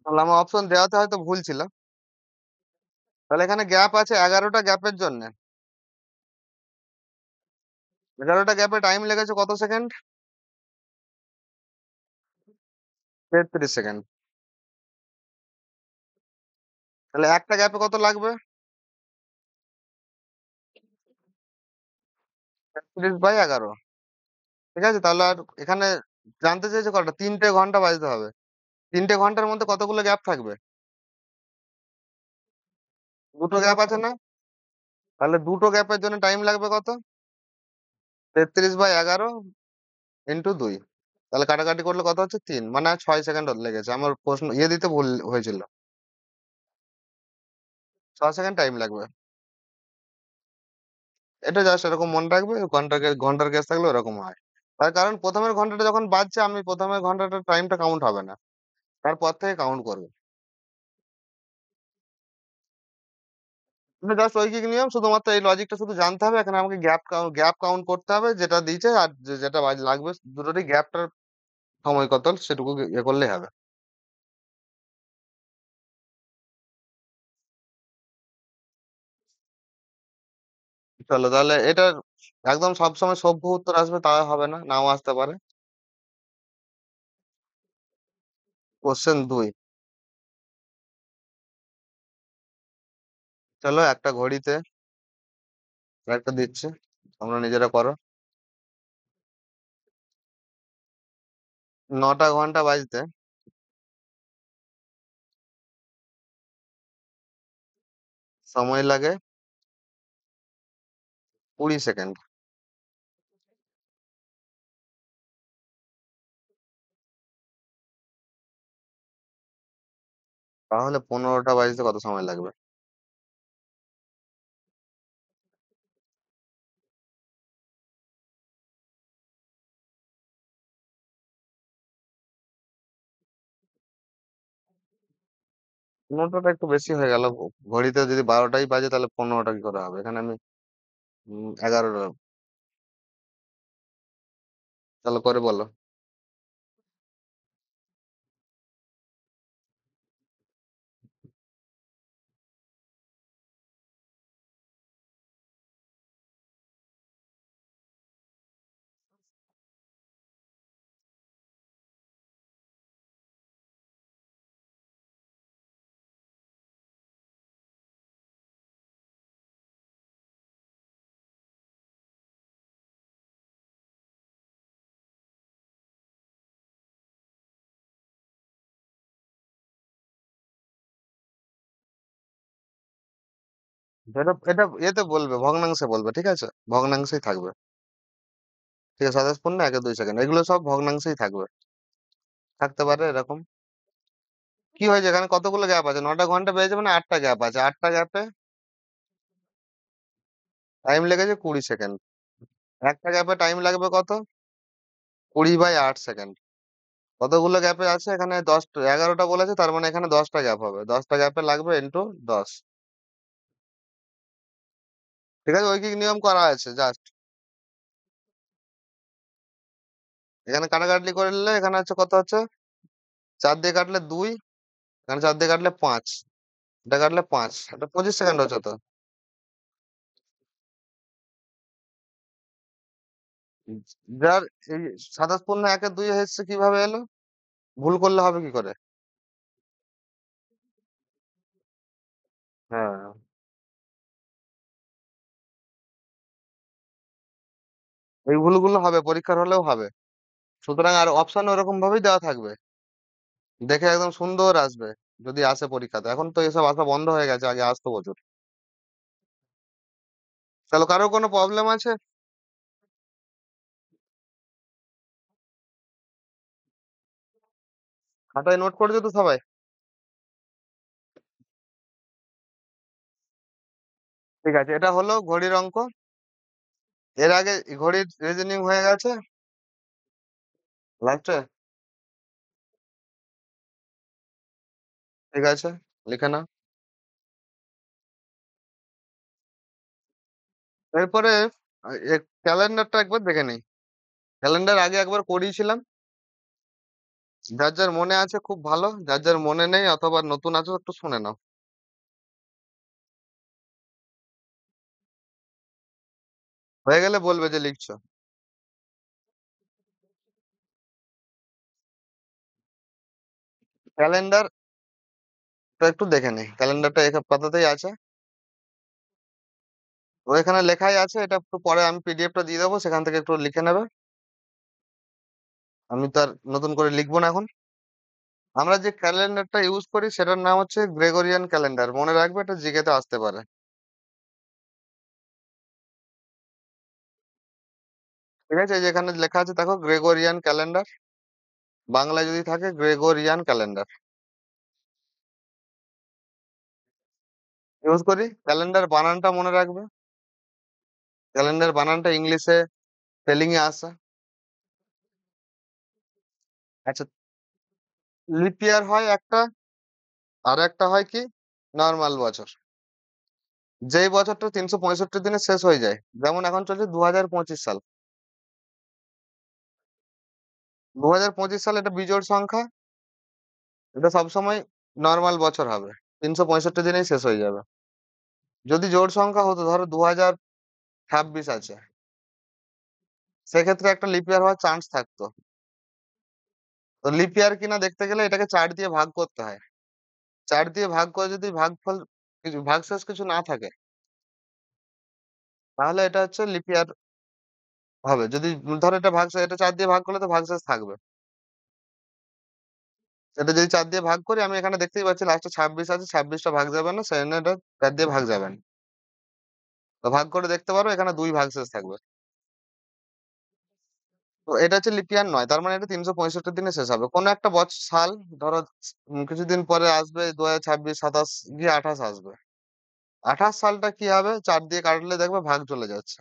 তাহলে আমার অপশন দেওয়াতে হয়তো ভুল ছিল। তাহলে এখানে গ্যাপ আছে 11টা, গ্যাপের জন্য 11টা গ্যাপে টাইম লেগেছে কত সেকেন্ড? 33 সেকেন্ড। তাহলে একটা গ্যাপে কত লাগবে? 33/11। ঠিক আছে, তাহলে আর এখানে জানতে চাইছে কটা, 3টে ঘন্টা বাজতে হবে। 3টে ঘন্টার মধ্যে কতগুলো গ্যাপ থাকবে? দুটো গ্যাপ আছে না? তাহলে দুটো গ্যাপের জন্য টাইম লাগবে কত? 33/11 ইন্টু 2। তাহলে কাটাকাটি করলে কত হচ্ছে? 3, মানে 6 সেকেন্ড লেগেছে। আমার প্রশ্ন দিতে ভুল হয়েছিল। 6 সেকেন্ড টাইম লাগবে। এটা জাস্ট এরকম মনে রাখবে, ঘন্টার ঘন্টার কেস থাকলে এরকম হয়। তার কারণ প্রথমের ঘন্টাটা যখন বাজছে, আমি প্রথমের ঘন্টাটার টাইমটা কাউন্ট হবে না, তারপর থেকে কাউন্ট করবে। তুমি জাস্ট ঐকিক নিয়ম, শুধুমাত্র এই লজিকটা শুধু জানতে হবে। এখানে আমাকে গ্যাপ কাউন্ট করতে হবে যেটা দিয়েছে, আর যেটা লাগবে দুটোরই গ্যাপটার সময় কত সেটুকু ইয়ে করলেই হবে। চলো তাহলে এটার একদম সবসময় সভ্য উত্তর আসবে তা হবে না, নাও আসতে পারে। কোশ্চেন 2। চলো একটা ঘড়িতে, একটা দিচ্ছে, তোমরা নিজেরা করো। 9টা ঘন্টা বাজতে সময় লাগে 20 সেকেন্ড। তাহলে 15টা বাজতে কত সময় লাগবে? পনেরোটা একটু বেশি হয়ে গেল। ঘড়িতে যদি 12টাই বাজে তাহলে 15টা কি করে হবে? এখানে আমি 11টা। তাহলে করে বলো। এটা এটা এতে বলবে, ভগ্নাংশে বলবে, ঠিক আছে, ভগ্নাংশেই থাকবে। ঠিক আছে, 27.12 সেকেন্ড, এগুলো সব ভগ্নাংশেই থাকবে। থাকতে পারে এরকম। কি হয়েছে এখানে? কতগুলো গ্যাপ আছে? 9টা ঘন্টা পেয়েছে মানে 8টা গ্যাপ আছে, 8টা গ্যাপে টাইম লেগেছে 20 সেকেন্ড। একটা গ্যাপে টাইম লাগবে কত? 20/8 সেকেন্ড। কতগুলো গ্যাপে আছে এখানে? 11টা বলেছে, তার মানে এখানে 10টা গ্যাপ হবে, 10টা গ্যাপে লাগবে ইন্টু 10। ঠিক আছে, ঐকিক নিয়ম করা আছে জাস্ট। এখানে কাটাকাটি করলে এখানে হচ্ছে কত হচ্ছে, 4 দিয়ে কাটলে 2, এখানে 4 দিয়ে কাটলে 5, এটা কাটলে 5, এটা 25 সেকেন্ড হচ্ছে তো। যার এই 27.1-2 এসছে কিভাবে এলো? ভুল করলে হবে কি করে? হ্যাঁ, এই ভুলগুলো হবে, পরীক্ষার হলেও হবে। সুতরাং আর অপশন ওরকম ভাবেই দেওয়া থাকবে, দেখে একদম সুন্দর আসবে যদি আসে পরীক্ষাতে। এখন তো এসব আসা বন্ধ হয়ে গেছে, আগে আসতো প্রচুর। তাহলে কারো কোনো প্রবলেম আছে? খাতায় নোট করেছো তো সবাই? ঠিক আছে, এটা হলো ঘড়ির অঙ্ক। এর আগে ঘড়ির রিজনিং হয়ে গেছে লাস্টে। ঠিক আছে, লিখে নাও। এরপরে ক্যালেন্ডারটা একবার দেখে নিই। ক্যালেন্ডার আগে একবার করিয়েছিলাম, যার যার মনে আছে খুব ভালো, যার যার মনে নেই অথবা নতুন আছো একটু শুনে নাও। হয়ে গেলে বলবে যে লিখছো। ক্যালেন্ডার একটু দেখে নিই, ক্যালেন্ডারটা এক পাতাতেই আছে। তো এখানে লেখাই আছে, এটা একটু পরে আমি পিডিএফটা দিয়ে দেবো, সেখান থেকে একটু লিখে নেবে। আমি তো আর নতুন করে লিখবো না এখন। আমরা যে ক্যালেন্ডারটা ইউজ করি সেটার নাম হচ্ছে গ্রেগরিয়ান ক্যালেন্ডার, মনে রাখবে, এটা জিকেতে আসতে পারে। ঠিক আছে, এই যে এখানে লেখা আছে দেখো, গ্রেগরিয়ান ক্যালেন্ডার, বাংলায় যদি থাকে গ্রেগরিয়ান ক্যালেন্ডার ইউজ করি। ক্যালেন্ডার বানানটা মনে রাখবে, ক্যালেন্ডার বানানটা ইংলিশে স্পেলিং এ আসে। আচ্ছা, লিপ ইয়ার হয় একটা, আর একটা হয় কি নর্মাল বছর। যেই বছরটা 365 দিনে শেষ হয়ে যায়, যেমন এখন চলছে 2025 সাল। 2025 সাল এটা বিজোড় সংখ্যা, এটা সবসময় নর্মাল বছর হবে, 365 দিনেই শেষ হয়ে যাবে। যদি জোড় সংখ্যা হতো, ধরো 2026 আছে, সেক্ষেত্রে একটা লিপ ইয়ার হওয়ার চান্স থাকতো। তো লিপ ইয়ার কিনা দেখতে গেলে এটাকে 4 দিয়ে ভাগ করতে হয়। 4 দিয়ে ভাগ করে যদি ভাগফল কিছু ভাগশেষ কিছু না থাকে, তাহলে এটা হচ্ছে লিপ ইয়ার হবে। যদি ধরো এটা ভাগশেষ, এটা 4 দিয়ে ভাগ করলে তো ভাগশেষ থাকবে। এটা যদি 4 দিয়ে ভাগ করি, আমি এখানে দেখতেই পাচ্ছি লাস্টে 26 আছে, 26টা ভাগ যাবে না, সেজন্য এটা 4 দিয়ে ভাগ যাবে না। তো ভাগ করে দেখতে পারো, এখানে 2 ভাগশেষ থাকবে। তো এটা হচ্ছে লিপ ইয়ার নয়, তার মানে এটা 365 দিনে শেষ হবে। কোনো একটা বছর সাল, ধরো কিছুদিন পরে আসবে 2026, 27 গিয়ে 28 আসবে। 28 সালটা কি হবে, 4 দিয়ে কাটলে দেখবে ভাগ চলে যাচ্ছে।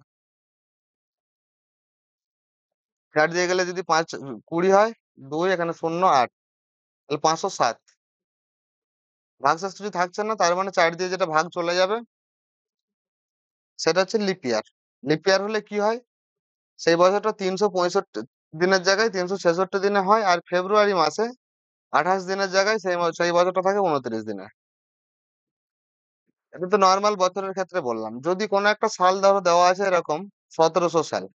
4 দিয়ে গেলে যদি 5 20 হয়, 2 এখানে 0 8, তাহলে 507। ভাগশেষ কিছু থাকছে না, তার মানে 4 দিয়ে যেটা ভাগ চলে যাবে সেটা হচ্ছে লিপ ইয়ার। লিপ ইয়ার হলে কি হয়, সেই বছরটা 365 দিনের জায়গায় 366 দিনে হয়, আর ফেব্রুয়ারি মাসে 28 দিনের জায়গায় সেই বছরটা থাকে 29 দিনে। এটা তো নর্মাল বছরের ক্ষেত্রে বললাম। যদি কোনো একটা সাল ধরো দেওয়া আছে এরকম 1700 সাল,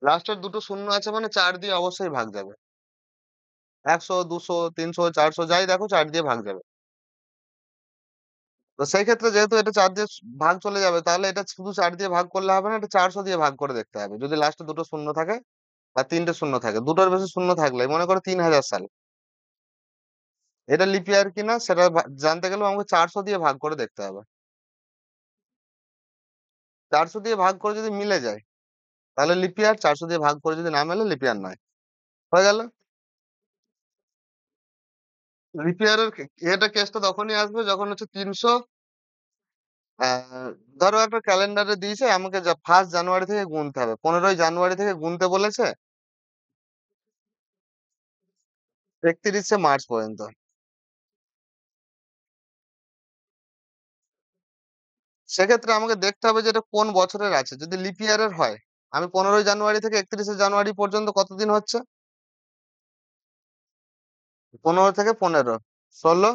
লাস্টের দুটো শূন্য আছে মানে 4 দিয়ে অবশ্যই ভাগ যাবে। 100, 200, 300, 400 যাই দেখো 4 দিয়ে ভাগ যাবে। তো সেই ক্ষেত্রে যেহেতু এটা 4 দিয়ে ভাগ চলে যাবে, তাহলে এটা শুধু 4 দিয়ে ভাগ করলে হবে না, এটা 400 দিয়ে ভাগ করে দেখতে হবে। যদি লাস্টে দুটো শূন্য থাকে বা তিনটে শূন্য থাকে, দুটোর বেশি শূন্য থাকলে মনে করো 3000 সাল, এটা লিপ ইয়ার কিনা সেটা জানতে গেলে আমাকে 400 দিয়ে ভাগ করে দেখতে হবে। 400 দিয়ে ভাগ করে যদি মিলে যায় তাহলে লিপ ইয়ার, 400 দিয়ে ভাগ করে যদি না মেলে লিপ ইয়ার নয়। হয়ে গেল। লিপ ইয়ারের এটা কেসটা তখনই আসবে যখন হচ্ছে 300, ধরো একটা ক্যালেন্ডারে দিয়েছে আমাকে 1 জানুয়ারি থেকে গুনতে হবে, 15 জানুয়ারি থেকে গুনতে বলেছে 31 মার্চ পর্যন্ত। সেক্ষেত্রে আমাকে দেখতে হবে যে এটা কোন বছরের আছে। যদি লিপ ইয়ারের হয়, আমি 15ই জানুয়ারি থেকে 31শে জানুয়ারি পর্যন্ত কতদিন হচ্ছে? 15 থেকে 15, 16,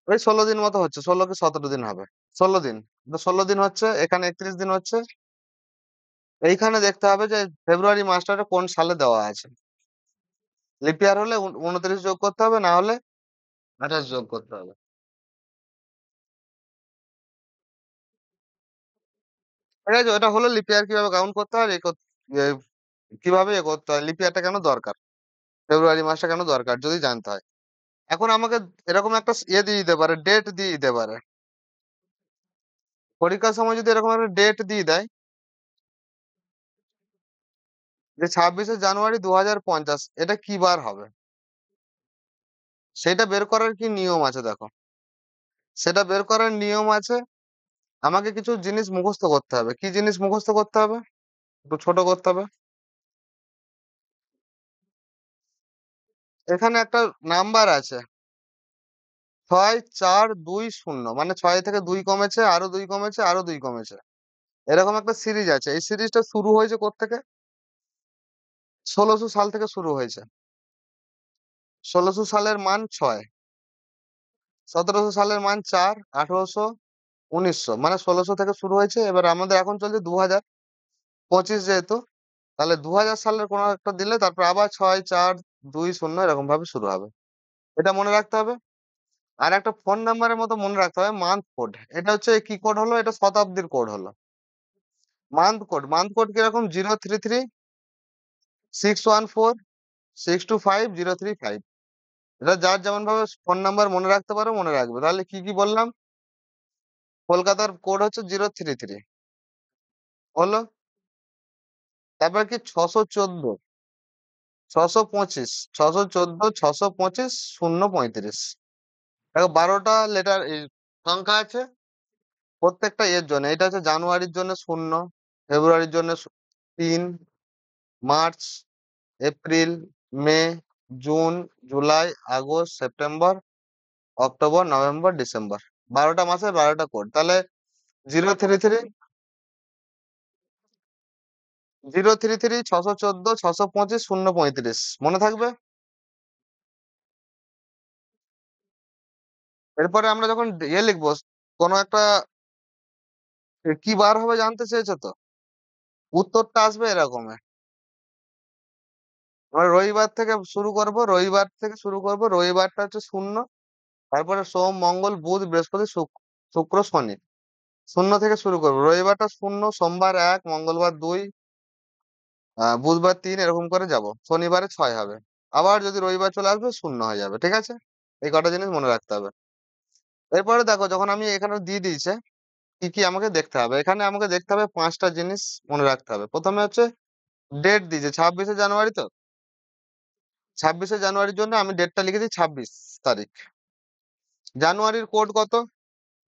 ওই 16 দিন মতো হচ্ছে। 16 কি 17 দিন হবে। 16 দিন। তো 16 দিন হচ্ছে, এখানে 31 দিন হচ্ছে। এইখানে দেখতে হবে যে ফেব্রুয়ারি মাসটা কোন সালে দেওয়া আছে। লিপ ইয়ার হলে 29 যোগ করতে হবে, না হলে 28 যোগ করতে হবে। ঠিক আছে? ওটা হলো লিপ ইয়ার কিভাবে কাউন্ট করতে হয়, এ কিভাবে করতে হয়, লিপ ইয়ারটা কেন দরকার, ফেব্রুয়ারি মাসটা কেন দরকার যদি জানতে হয়। এখন আমাকে এরকম একটা দিয়ে দিতে পারে, ডেট দিয়ে দিতে পারে। পরীক্ষার সময় যদি এরকম একটা ডেট দিয়ে দেয় যে 26শে জানুয়ারি 2050, এটা কি বার হবে? সেটা বের করার কি নিয়ম আছে দেখো। সেটা বের করার নিয়ম আছে। আমাকে কিছু জিনিস মুখস্থ করতে হবে। কি জিনিস মুখস্থ করতে হবে? একটু ছোট করতে হবে। এখানে একটা নাম্বার আছে, 6420, মানে 6 থেকে 2 কমেছে, আরো 2 কমেছে, আরো 2 কমেছে। এরকম একটা সিরিজ আছে। এই সিরিজটা শুরু হয়েছে কোত্থেকে? 1600 সাল থেকে শুরু হয়েছে। 1600 সালের মান 6, 1700 সালের মান 4, 1800, 1900, মানে 1600 থেকে শুরু হয়েছে। এবার আমাদের এখন চলছে 2025 যেহেতু, তাহলে 2000 সালের কোনো একটা দিলে তারপর আবার 6420 এরকম ভাবে শুরু হবে। এটা মনে রাখতে হবে। আর একটা ফোন নাম্বারের মতো মনে রাখতে হবে, মান্থ কোড। এটা হচ্ছে কি কোড হলো? এটা শতাব্দীর কোড হলো। মান্থ কোড, মান্থ কোড কিরকম? 033 614 625 035। এটা যার যেমন ভাবে ফোন নাম্বার মনে রাখতে পারো মনে রাখবে। তাহলে কি কি বললাম? কলকাতার কোড হচ্ছে 033, হলো। তারপর কি 614, 625, 614, 625, 035। দেখো 12টা লেটার সংখ্যা আছে প্রত্যেকটা এর জন্য। এটা হচ্ছে জানুয়ারির জন্য 0, ফেব্রুয়ারির জন্য 3, March, April, May, June, July, August, September, October, November, December. 12টা মাসের 12টা কোড। তাহলে 033, 033, 614, 625, 035 মনে থাকবে। এরপরে আমরা যখন লিখবো, কোনো একটা কি বার হবে জানতে চেয়েছো তো, উত্তরটা আসবে এরকম। আমরা রবিবার থেকে শুরু করব, রবিবার থেকে শুরু করব। রবিবারটা হচ্ছে 0, তারপরে সোম, মঙ্গল, বুধ, বৃহস্পতি, শুক্র, শনি। 0 থেকে শুরু করবো। রবিবারটা 0, সোমবার 1, মঙ্গলবার 2, বুধবার 3, এরকম করে যাব। শনিবারে 6 হবে। আবার যদি রবিবার চলে আসবে 0 হয়ে যাবে। ঠিক আছে? এই কটা জিনিস মনে রাখতে হবে। এরপরে দেখো, যখন আমি এখানে দিয়ে দিয়েছে, কি কি আমাকে দেখতে হবে। এখানে আমাকে দেখতে হবে 5টা জিনিস মনে রাখতে হবে। প্রথমে হচ্ছে ডেট দিয়েছে 26শে জানুয়ারি। তো 26শে জানুয়ারির জন্য আমি ডেটটা লিখেছি 26 তারিখ। জানুয়ারির কোড কত?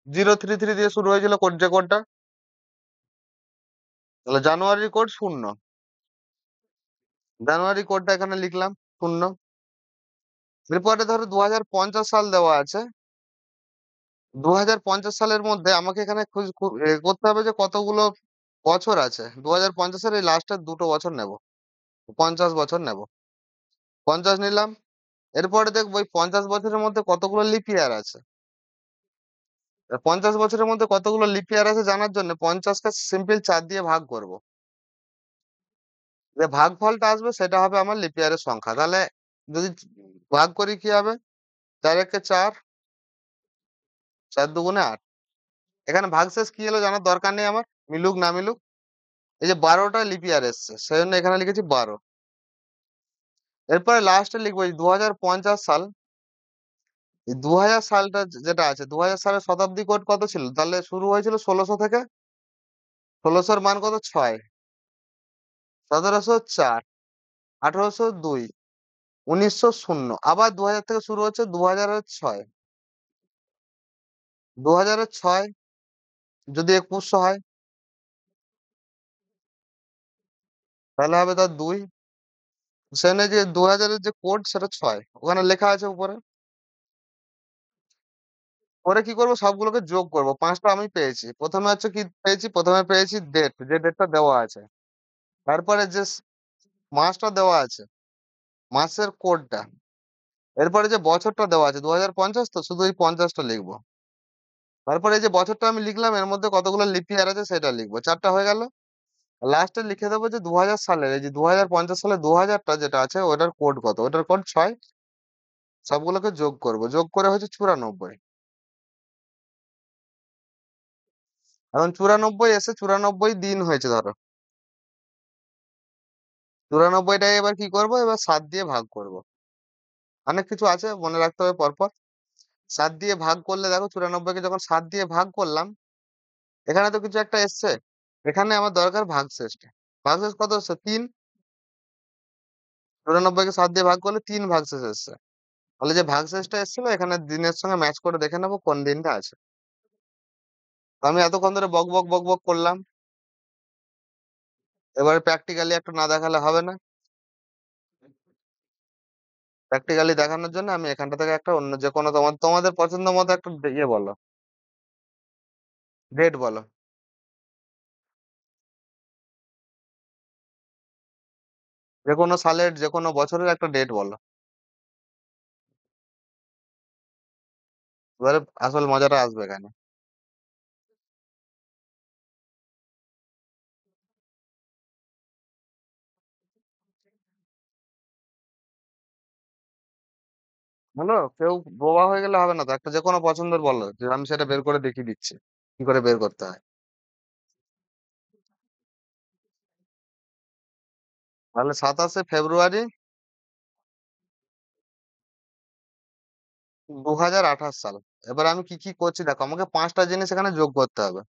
033 দিয়ে শুরু হয়েছিল কোড, যে কোডটা। তাহলে জানুয়ারির কোড 0। জানুয়ারি কোডটা এখানে লিখলাম 0। এরপরে ধরো 2050 সাল দেওয়া আছে। 2050 সালের মধ্যে আমাকে এখানে করতে হবে যে কতগুলো বছর আছে। 2050-এর এই লাস্টের 2টো বছর নেব, 50 বছর নেব। 50 নিলাম। এরপরে দেখবো এই 50 বছরের মধ্যে কতগুলো লিপ ইয়ার আছে। 50 বছরের মধ্যে কতগুলো লিপ ইয়ার আছে জানার জন্য 50কে সিম্পল 4 দিয়ে ভাগ করব। যে ভাগফলটা আসবে সেটা হবে আমার লিপ ইয়ারের সংখ্যা। তাহলে যদি ভাগ করি কি হবে? 4 একে 4, 4 দুগুণে 8। এখানে ভাগশেষ কি হলো জানার দরকার নেই আমার, মিলুক না মিলুক। এই যে 12টা লিপ ইয়ার এসছে, সেই জন্য এখানে লিখেছি 12। এরপরে লাস্টে লিখবো এই 2050 সাল। এই 2000 সালটা যেটা আছে, 2000 সালের শতাব্দী কোড কত ছিল? তাহলে শুরু হয়েছিল 1600 থেকে। 1600-র মান কত? 6, 1704, 1802, 1900, 0। আবার 2000 থেকে শুরু হচ্ছে 2006। 2006 যদি 2100 হয়, তাহলে হবে তার 2। সেখানে যে 2000-এর যে কোড সেটা 6, ওখানে লেখা আছে উপরে। করে কি করব, সবগুলোকে যোগ করব। ৫টা আমি পেয়েছি। ১ম এ হচ্ছে কি পেয়েছি? ১ম এ পেয়েছি ডেট, যে ডেটটা দেওয়া আছে। তারপরে যে মাসটা দেওয়া আছে, মাসের কোডটা। এরপরে যে বছরটা দেওয়া আছে ২০৫০, তো শুধু এই ৫০ টা লিখব। তারপরে এই যে বছরটা আমি লিখলাম, এর মধ্যে কতগুলো লিপ ইয়ার আছে সেটা লিখব। ৪ টা হয়ে গেল। লাস্টে লিখে দেবো যে ২০০০ সালের, এই যে ২০৫০ সালে ২০০০ টা যেটা আছে ওটার কোড কত? ওটার কোড ৬। সবগুলোকে যোগ করব। যোগ করে হচ্ছে ৯৪। এখন ৯৪ এসে ৯৪ দিন হয়েছে ধরো। ৯৪ টাকে এবার কি করব? এবার ৭ দিয়ে ভাগ করব। অনেক কিছু আছে মনে রাখতে হবে পরপর। ৭ দিয়ে ভাগ করলে দেখো, ৯৪ কে যখন ৭ দিয়ে ভাগ করলাম, এখানে তো কিছু একটা এসছে। এখানে আমার দরকার ভাগশেষটা। ভাগশেষ কত এসছে? ৩। ৯৪ কে ৭ দিয়ে ভাগ করলে ৩ ভাগশেষ এসছে। তাহলে যে ভাগশেষটা এসেছিল, এখানে দিনের সঙ্গে ম্যাচ করে দেখে নেবো কোন দিনটা আছে। তো আমি এতক্ষণ ধরে বক বক বক বক করলাম। এবারে প্র্যাকটিক্যালি একটু না দেখালে হবে না। প্র্যাকটিক্যালি দেখানোর জন্য আমি এখানটা থেকে একটা অন্য যে কোনো তোমাদের পছন্দ মতো একটা ইয়ে বলো, ডেট বলো। যে কোনো সালের, যে কোনো বছরের একটা ডেট বলো। এবারে আসল মজাটা আসবে এখানে। হলো, কেউ বোবা হয়ে গেলে হবে না তো, একটা যে কোনো পছন্দের বলো, যে আমি সেটা বের করে দেখিয়ে দিচ্ছি কি করে বের করতে হয়। তাহলে ২৭শে ফেব্রুয়ারি ২০২৮ সাল। এবার আমি কি কি করছি দেখো, আমাকে ৫টা জিনিস এখানে যোগ করতে হবে,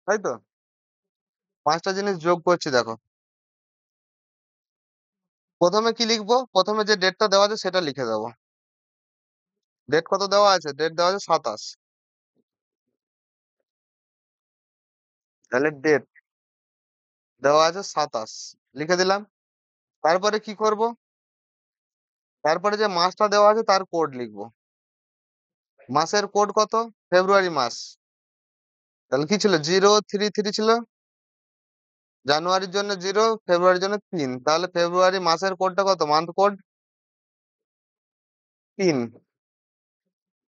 তাই তো? ৫টা জিনিস যোগ করছি দেখো। প্রথমে কি লিখবো? প্রথমে যে ডেটটা দেওয়া আছে সেটা লিখে দেবো। ডেট কত দেওয়া আছে? ডেট দেওয়া আছে ২৭। তাহলে ডেট দেওয়া আছে ২৭, লিখে দিলাম। তারপরে কি করব? তারপরে যে মাসটা দেওয়া আছে তার কোড লিখবো। মাসের কোড কত? ফেব্রুয়ারি মাস। তাহলে কি ছিল? ০৩৩ ছিল। জানুয়ারির জন্য ০, ফেব্রুয়ারির জন্য ৩। তাহলে ফেব্রুয়ারি মাসের কোডটা কত? মান্থ কোড ৩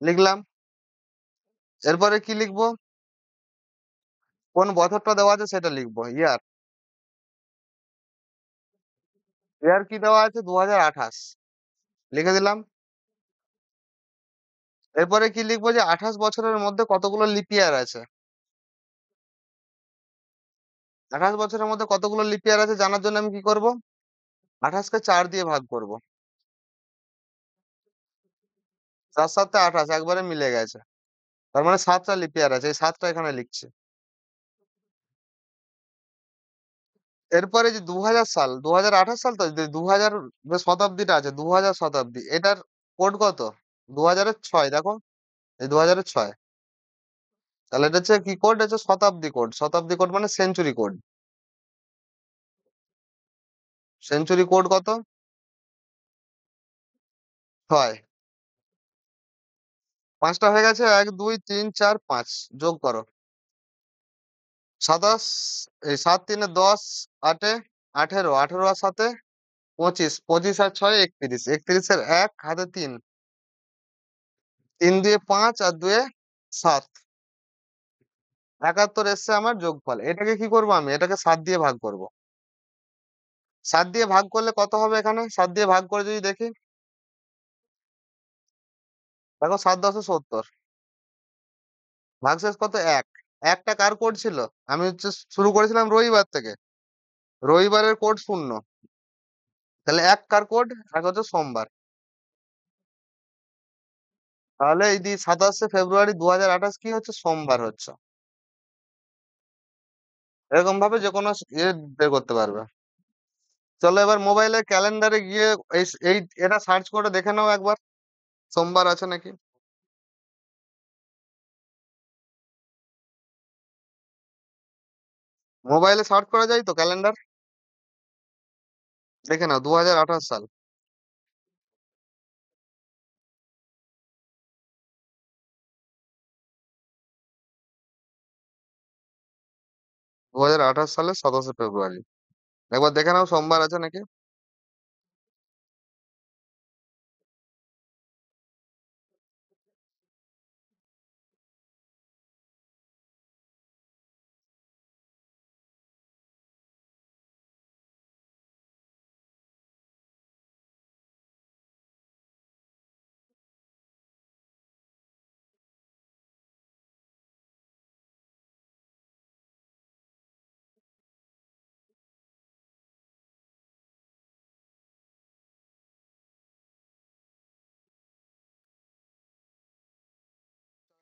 লিখলাম। এরপরে কি লিখবো? কোন বছরটা দেওয়া আছে সেটা লিখবো, ইয়ার। ইয়ার কি দেওয়া আছে? ২০২৮ লিখে দিলাম। এরপরে কি লিখবো? যে ২৮ বছরের মধ্যে কতগুলো লিপ ইয়ার আছে। ২৮ বছরের মধ্যে কতগুলো লিপ ইয়ার আছে জানার জন্য আমি কি করব? ২৮ কে ৪ দিয়ে ভাগ করব। ৪ ৭ ২৮ একবারে মিলে গেছে। তার মানে ৭টা লিপ ইয়ার আছে। এই ৭টা এখানে লিখছি। এরপরে যে ২০০০ সাল, ২০২৮ সাল তো, যে ২০০০ যে শতাব্দীটা আছে, ২০০০ শতাব্দী, এটার কোড কত? ২০০০ এর ৬ দেখো। এই ২০০০ এর ৬। তাহলে এটা হচ্ছে কি কোড? এটা হচ্ছে শতাব্দী কোড। শতাব্দী কোড মানে সেঞ্চুরি কোড। সেঞ্চুরি কোড কত? ৬। ৫টা হয়ে গেছে। ১, ২, ৩, ৪, ৫ যোগ করো। ২৭, এই ৭ ৩ এ ১০, ৮ এ ১৮, ১৮ আর ৭ এ ২৫, ২৫ আর ৬ এ ৩১, ৩১ এর ১ হাতে ৩, ৩ দুইয়ে ৫ আর ২ এ ৭, ৭১ এসছে আমার যোগফল। এটাকে কি করব আমি? এটাকে ৭ দিয়ে ভাগ করব। ৭ দিয়ে ভাগ করলে কত হবে এখানে? ৭ দিয়ে ভাগ করে যদি দেখি, দেখো ৭ ১০ ৭০। ভাগশেষ কত? ১। ১ টা কার কোড ছিল? আমি হচ্ছে শুরু করেছিলাম রবিবার থেকে। রবিবারের কোড ০। তাহলে ১ কার কোড? ১ হচ্ছে সোমবার। তাহলে এই ২৭শে ফেব্রুয়ারি ২০২৮ কি হচ্ছে? সোমবার হচ্ছে। এরকম ভাবে যেকোনো ইয়ে বের করতে পারবে। চলো এবার মোবাইলের ক্যালেন্ডারে গিয়ে এই এটা সার্চ করে দেখে নাও একবার, সোমবার আছে নাকি। মোবাইলে সার্চ করা যায় তো ক্যালেন্ডার? দেখে নাও ২০২৮ সাল। 2028 সালের 27শে ফেব্রুয়ারি। একবার দেখে নাও সোমবার আছে নাকি।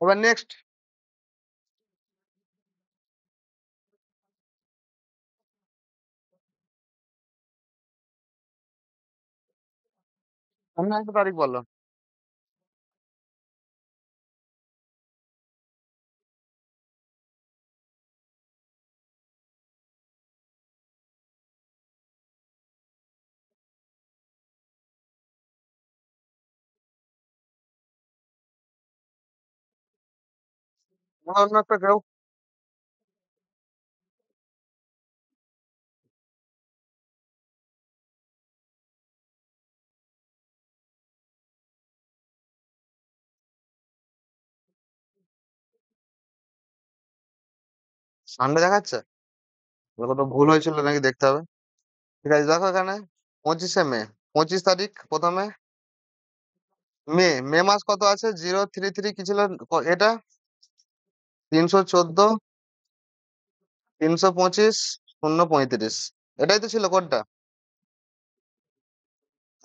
এবার নেক্সট। অন্য একটা তারিখ বলো। অন্য একটা কেউ। সানডে দেখাচ্ছে। তাহলে কত ভুল হয়েছিল নাকি দেখতে হবে। ঠিক আছে, দেখো এখানে 25শে মে, 25 তারিখ প্রথমে। মে মাস কত আছে? 033 কি ছিল? এটা 314, 325, 035। এটাই তো ছিল কোডটা।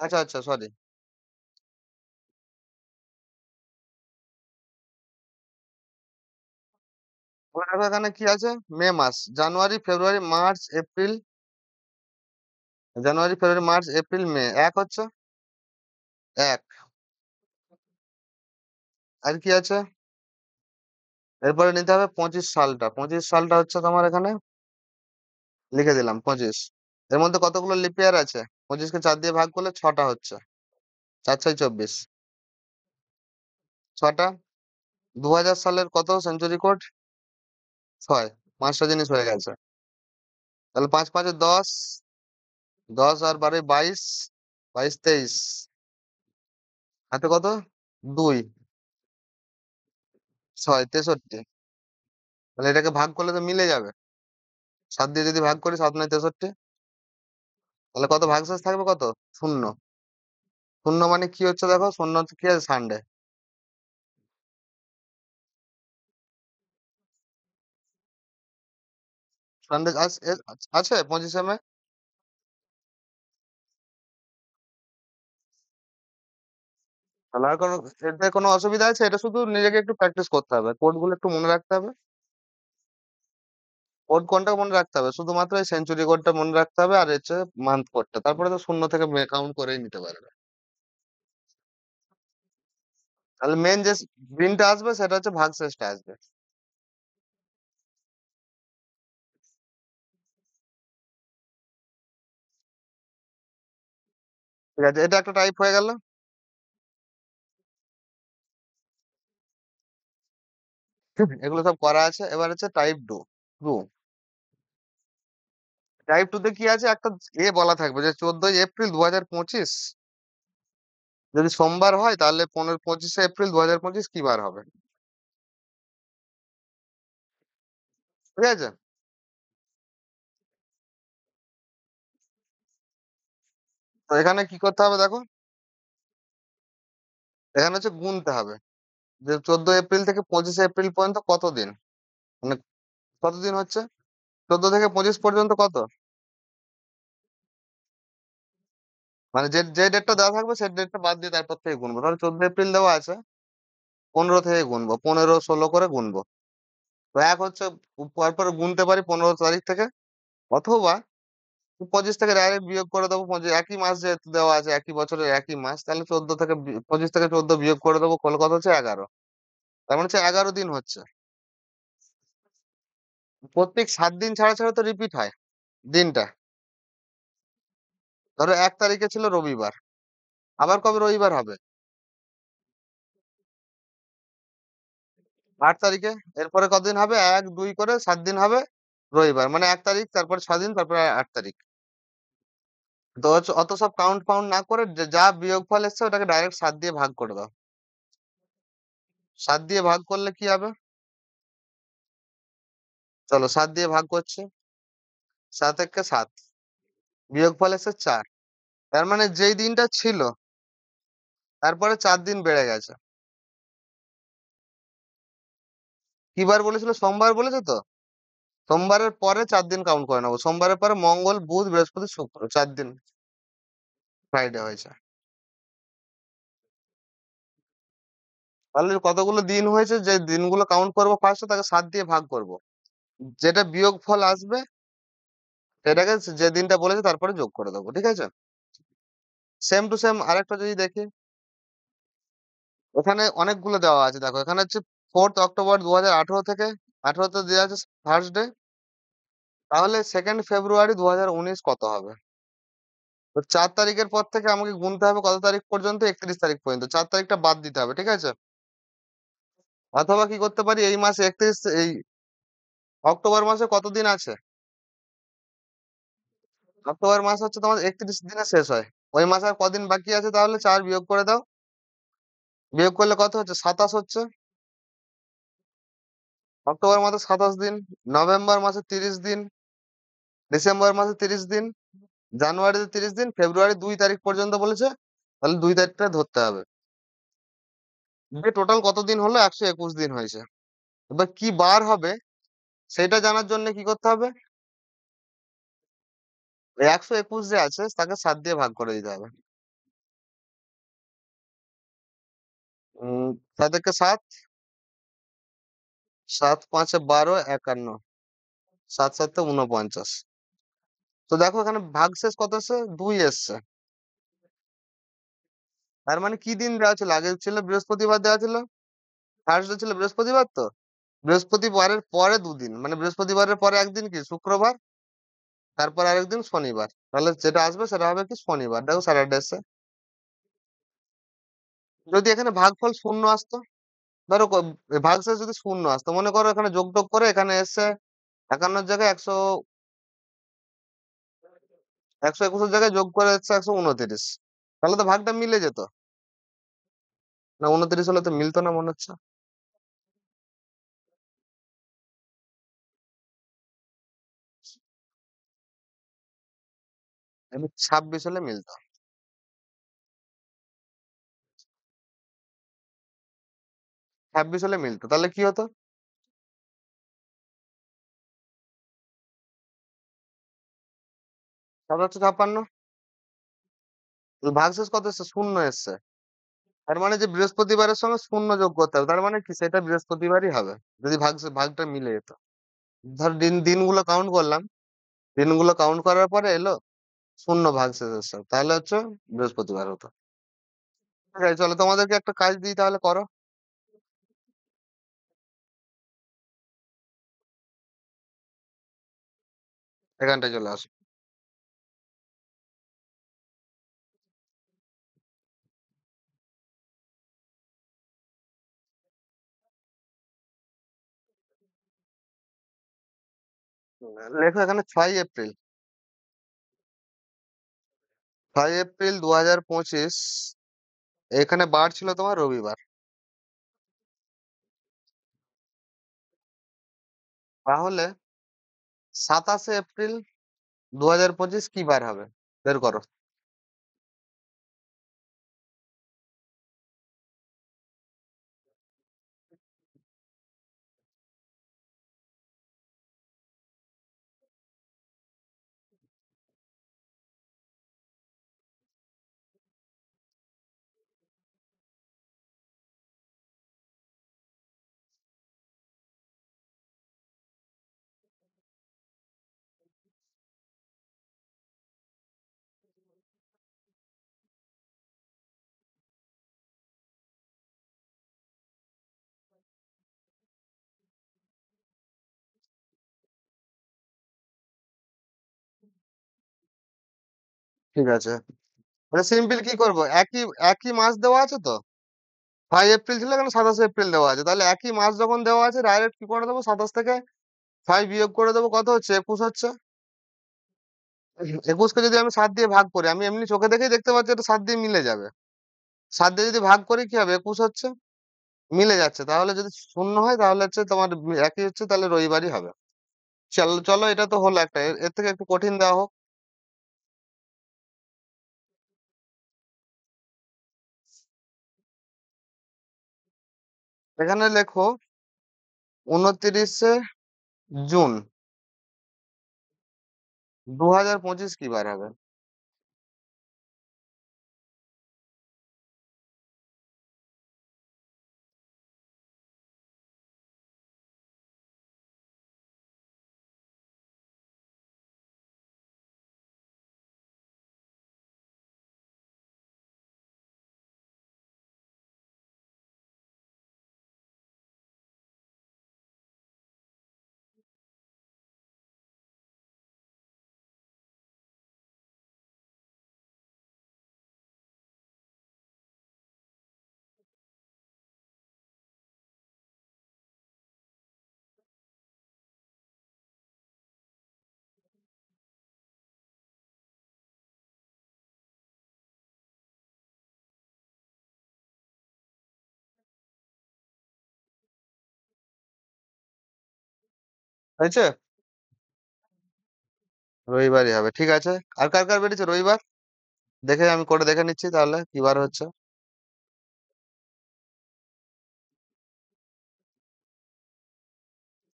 আচ্ছা আচ্ছা, সরি। দেখো এখানে কি আছে। মে মাস, জানুয়ারি ফেব্রুয়ারি মার্চ এপ্রিল, জানুয়ারি ফেব্রুয়ারি মার্চ এপ্রিল মে, এক হচ্ছে। এক। আর কি আছে? এরপরে নিতে হবে 25 সালটা। 25 সালটা হচ্ছে তোমার এখানে লিখে দিলাম 25। এর মধ্যে কতগুলো লিপ ইয়ার আছে? 25কে 4 দিয়ে ভাগ করলে 6টা হচ্ছে। 4 6 24। 6টা। 2000 সালের কত সেঞ্চুরি কোড? 6। 5টা জিনিস হয়ে গেছে। তাহলে 5 5 10, 10 আর 12 22, 22 23, হাতে কত? 2, 6 63। তাহলে এটাকে ভাগ করলে তো মিলে যাবে। 7 দিয়ে যদি ভাগ করি, 7 9 63। তাহলে কত ভাগশেষ থাকবে? কত? শূন্য। শূন্য মানে কি হচ্ছে দেখো, শূন্য হচ্ছে কি আছে? সানডে। সানডে আছে 25শে মে। তাহলে আর কোনো, এতে কোনো অসুবিধা আছে? এটা শুধু নিজেকে একটু প্র্যাকটিস করতে হবে, কোড গুলো একটু মনে রাখতে হবে। কোড কোনটা মনে রাখতে হবে? শুধুমাত্র এই সেঞ্চুরি কোডটা মনে রাখতে হবে, আর হচ্ছে মান্থ কোডটা। তারপরে তো শূন্য থেকে কাউন্ট করেই নিতে পারবে। তাহলে মেন যে দিনটা আসবে সেটা হচ্ছে ভাগশেষটা আসবে। ঠিক আছে, এটা একটা টাইপ হয়ে গেল। এগুলো সব করা আছে। এবার হচ্ছে type two. Two. Type two তে কি আছে? একটা বলা থাকবে যে 14 এপ্রিল 2025 যদি সোমবার হয়, তাহলে 25শে এপ্রিল 2025 কি বার হবে। ঠিক আছে। তো এখানে কি করতে হবে দেখো। এখানে হচ্ছে গুনতে হবে যে 14 এপ্রিল থেকে 25শে এপ্রিল পর্যন্ত কত দিন, মানে কতদিন হচ্ছে। 14 থেকে 25 পর্যন্ত কত, মানে যে যে ডেটটা দেওয়া থাকবে সেই ডেটটা বাদ দিয়ে তারপর থেকে গুনবো। ধরো 14 এপ্রিল দেওয়া আছে, 15 থেকে গুনবো, 15 16 করে গুনবো। তো এক হচ্ছে, পরপর গুনতে পারি 15 তারিখ থেকে। অথবা 25 থেকে ডাইরেক্ট বিয়োগ করে দেবো। একই মাস যেহেতু দেওয়া আছে, একই বছরের একই মাস, তাহলে 25 থেকে 14 বিয়োগ করে দেবো, কত হচ্ছে? 11। তার মানে হচ্ছে 11 দিন হচ্ছে। প্রত্যেক 7 দিন ছাড়া ছাড়া তো রিপিট হয় দিনটা। ধরো 1 তারিখে ছিল রবিবার, আবার কবে রবিবার হবে? 8 তারিখে। এরপরে কতদিন হবে? 1 2 করে 7 দিন হবে, রবিবার মানে 1 তারিখ, তারপরে 6 দিন, তারপরে 8 তারিখ। তো অত সব কাউন্ট ফাউন্ট না করে যা বিয়োগফল এসছে ওটাকে ডাইরেক্ট 7 দিয়ে ভাগ করে দাও। 7 দিয়ে ভাগ করলে কি হবে? চলো 7 দিয়ে ভাগ করছে। 7 × 7 বিয়োগফল এসছে 4। তার মানে যেই দিনটা ছিল তারপরে 4 দিন বেড়ে গেছে। কি বার বলেছিল? সোমবার বলেছে তো। সোমবারের পরে 4 দিন কাউন্ট করে নেবো। সোমবারের পরে মঙ্গল, বুধ, বৃহস্পতি, শুক্র, 4 দিন ফ্রাইডে হয়েছে। তাহলে কতগুলো দিন হয়েছে? যে দিনগুলো কাউন্ট করবো ফার্স্টে তাকে 7 দিয়ে ভাগ করব। যেটা বিয়োগ ফল আসবে সেটাকে যে দিনটা বলেছে তারপরে যোগ করে দেবো, ঠিক আছে? সেম টু সেম আরেকটা যদি দেখি, ওখানে অনেকগুলো দেওয়া আছে। দেখো এখানে হচ্ছে 4 অক্টোবর 2018 থেকে 18তে দেওয়া আছে থার্সডে। তাহলে 2 ফেব্রুয়ারি 2019 কত হবে? তো 4 তারিখের পর থেকে আমাকে গুনতে হবে কত তারিখ পর্যন্ত? 31 তারিখ পর্যন্ত। 4 তারিখটা বাদ দিতে হবে, ঠিক আছে? অথবা কি করতে পারি, এই মাসে 31, এই অক্টোবর মাসে কত দিন আছে? অক্টোবর মাস হচ্ছে তোমার 31 দিনে শেষ হয়। ওই মাসে আর কদিন বাকি আছে? তাহলে 4 বিয়োগ করে দাও। বিয়োগ করলে কত হচ্ছে? 27 হচ্ছে। অক্টোবর মাসে 27 দিন, নভেম্বর মাসে 30 দিন, ডিসেম্বর মাসে 30 দিন, জানুয়ারিতে 30 দিন, ফেব্রুয়ারি 2 তারিখ পর্যন্ত বলেছে। তাহলে 2 তারিখটা ধরতে হবে। দিয়ে টোটাল কত দিন হলো? 121 দিন হয়েছে। এবার কি বার হবে সেটা জানার জন্য কি করতে হবে? ওই 121 যে আছে তাকে 7 দিয়ে ভাগ করে দিতে হবে। 7 × 7, 7×5 = 12, 51, 7×7 = 49। তো দেখো এখানে ভাগশেষ কত এসছে? 2 এসছে। তার মানে কি দিন দেওয়া ছিল? আগে ছিল বৃহস্পতিবার দেওয়া ছিল। থার্সডে ছিল বৃহস্পতিবার তো। বৃহস্পতিবারের পরে 2 দিন, মানে বৃহস্পতিবারের পরে একদিন কি শুক্রবার, তারপর আরেকদিন শনিবার। তাহলে যেটা আসবে সেটা হবে কি? শনিবার। দেখো স্যাটারডে এসছে। যদি এখানে ভাগফল শূন্য আসতো, ধরো ভাগশেষ যদি শূন্য আসতো, মনে করো এখানে যোগ টোগ করে এখানে এসছে 51 জায়গায় 121 জায়গায় যোগ করে এসছে 129, তাহলে তো ভাগটা মিলে যেত। না, 29 হলে তো মিলতো না মনে হচ্ছে। এমনি 26 হলে মিলতো। 26 হলে মিলতো, তাহলে কি হতো? 756। ভাগশেষ কত এসছে? শূন্য এসছে। তার মানে যে বৃহস্পতিবারের সঙ্গে শূন্য যোগ করতে হবে, তার মানে কি সেটা বৃহস্পতিবারই হবে যদি ভাগটা মিলে যেত। ধর দিনগুলো কাউন্ট করলাম, দিনগুলো কাউন্ট করার পরে এলো শূন্য ভাগশেষ এসছে, তাহলে হচ্ছে বৃহস্পতিবার হতো। ঠিক আছে, চলো তোমাদেরকে একটা কাজ দিই, তাহলে করো। এখানটায় চলে আসো। লেখো এখানে 6 এপ্রিল। 6 এপ্রিল 2025। এখানে বার ছিল তোমার রবিবার। তাহলে 27 এপ্রিল 2025 কি বার হবে? বের করো। ঠিক আছে, মানে সিম্পল কি করব, একই একই মাস দেওয়া আছে তো। 5 এপ্রিল ছিল, এখানে 27 এপ্রিল দেওয়া আছে, তাহলে একই মাস যখন দেওয়া আছে ডাইরেক্ট কি করে দেবো? 27 থেকে 5 বিয়োগ করে দেবো, কত হচ্ছে? 21 হচ্ছে। 21 কে যদি আমি 7 দিয়ে ভাগ করি, আমি এমনি চোখে দেখেই দেখতে পাচ্ছি এটা 7 দিয়ে মিলে যাবে। 7 দিয়ে যদি ভাগ করি কি হবে? 21 হচ্ছে। মিলে যাচ্ছে। তাহলে যদি শূন্য হয় তাহলে হচ্ছে তোমার একই হচ্ছে, তাহলে রবিবারই হবে। চলো চলো, এটা তো হলো একটা। এর থেকে একটু কঠিন দেওয়া হোক। এখানে লেখো 29শে জুন 2025 কি বার হবে? হয়েছে? রবিবারই হবে, ঠিক আছে। আর কার কার বেরিয়েছে রবিবার? দেখে আমি করে দেখে নিচ্ছি তাহলে কি বার হচ্ছে।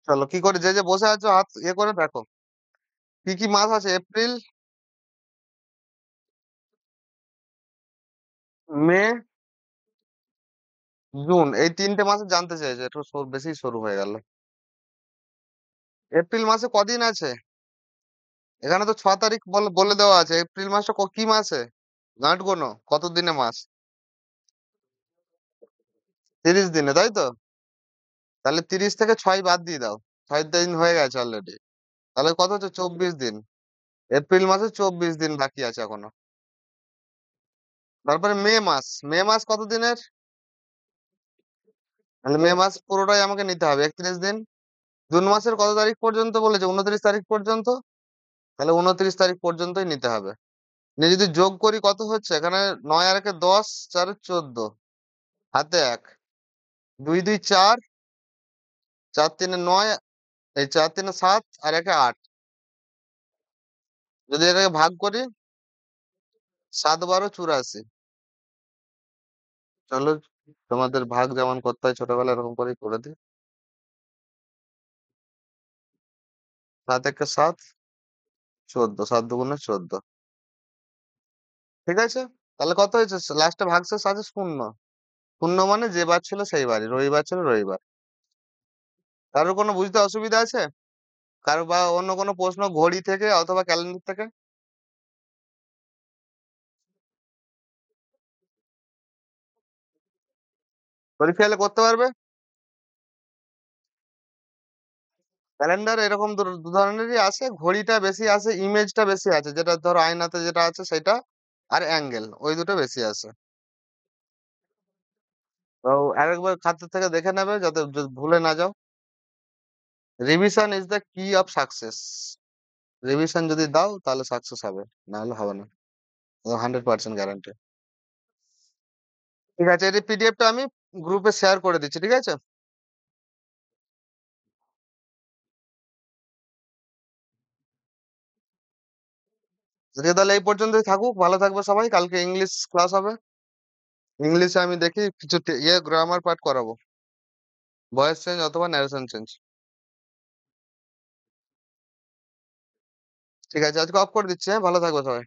চলো, কি করে যে যে বসে আছো হাত ইয়ে করে দেখো। কি কি মাস আছে? এপ্রিল, মে, জুন, এই 3টে মাসে জানতে চাইছে, একটু বেশি শুরু হয়ে গেল। এপ্রিল মাসে কদিন আছে? এখানে তো 6 তারিখ বলে বলে দেওয়া আছে। এপ্রিল মাসটা কি মাসে? গাঁট গোনো কত দিনে মাস? 30 দিনে, তাই তো? তাহলে 30 থেকে 6 বাদ দিয়ে দাও। 6 দিন হয়ে গেছে অলরেডি। তাহলে কত হচ্ছে? 24 দিন। এপ্রিল মাসে 24 দিন বাকি আছে এখনো। তারপরে মে মাস কত দিনের? তাহলে মে মাস পুরোটাই আমাকে নিতে হবে, 31 দিন। জুন মাসের কত তারিখ পর্যন্ত বলেছে? 29 তারিখ পর্যন্ত। তাহলে 29 তারিখ পর্যন্তই নিতে হবে। নিয়ে যদি যোগ করি কত হচ্ছে এখানে? 9 আর 1-এ 10, 4-এ 14, হাতে 1, 2-2-4, 4-3-এ 9, এই 4-3-এ 7, আর 1-এ 8। যদি এটাকে ভাগ করি, 7-12-84। চলো, তোমাদের ভাগ যেমন করতে হয় ছোটবেলায় এরকম করেই করে দিই। 7-1-এ 7, 14, 7 2 গুণে 14। ঠিক আছে। তাহলে কত হয়েছে? লাস্টে ভাগশেষ আছে শূন্য। শূন্য মানে যে বার ছিল সেই বারই, রবিবার ছিল রবিবার। কারোর কোনো বুঝতে অসুবিধা আছে? কারো বা অন্য কোনো প্রশ্ন ঘড়ি থেকে অথবা ক্যালেন্ডার থেকে? পরীক্ষা এলে করতে পারবে। ক্যালেন্ডার এরকম দু ধরনেরই আছে। ঘড়িটা বেশি আছে, ইমেজটা বেশি আছে, যেটা ধরো আয়নাতে যেটা আছে সেটা, আর অ্যাঙ্গেল, ওই দুটো বেশি আছে। তো আরেকবার খাতা থেকে দেখে নেবে যাতে ভুলে না যাও। রিভিশন ইজ দ্য কি অফ সাকসেস। রিভিশন যদি দাও তাহলে সাকসেস হবে, না হলে হবে না। 100% গ্যারান্টি। ঠিক আছে, এই পিডিএফটা আমি গ্রুপে শেয়ার করে দিচ্ছি, ঠিক আছে? আজকে তাহলে এই পর্যন্তই থাকুক। ভালো থাকবে সবাই। কালকে ইংলিশ ক্লাস হবে। ইংলিশে আমি দেখি কিছু ইয়ে গ্রামার পাঠ করাবো। ভয়েস চেঞ্জ অথবা ন্যারেশন চেঞ্জ। ঠিক আছে, আজকে অফ করে দিচ্ছি। হ্যাঁ, ভালো থাকবে সবাই।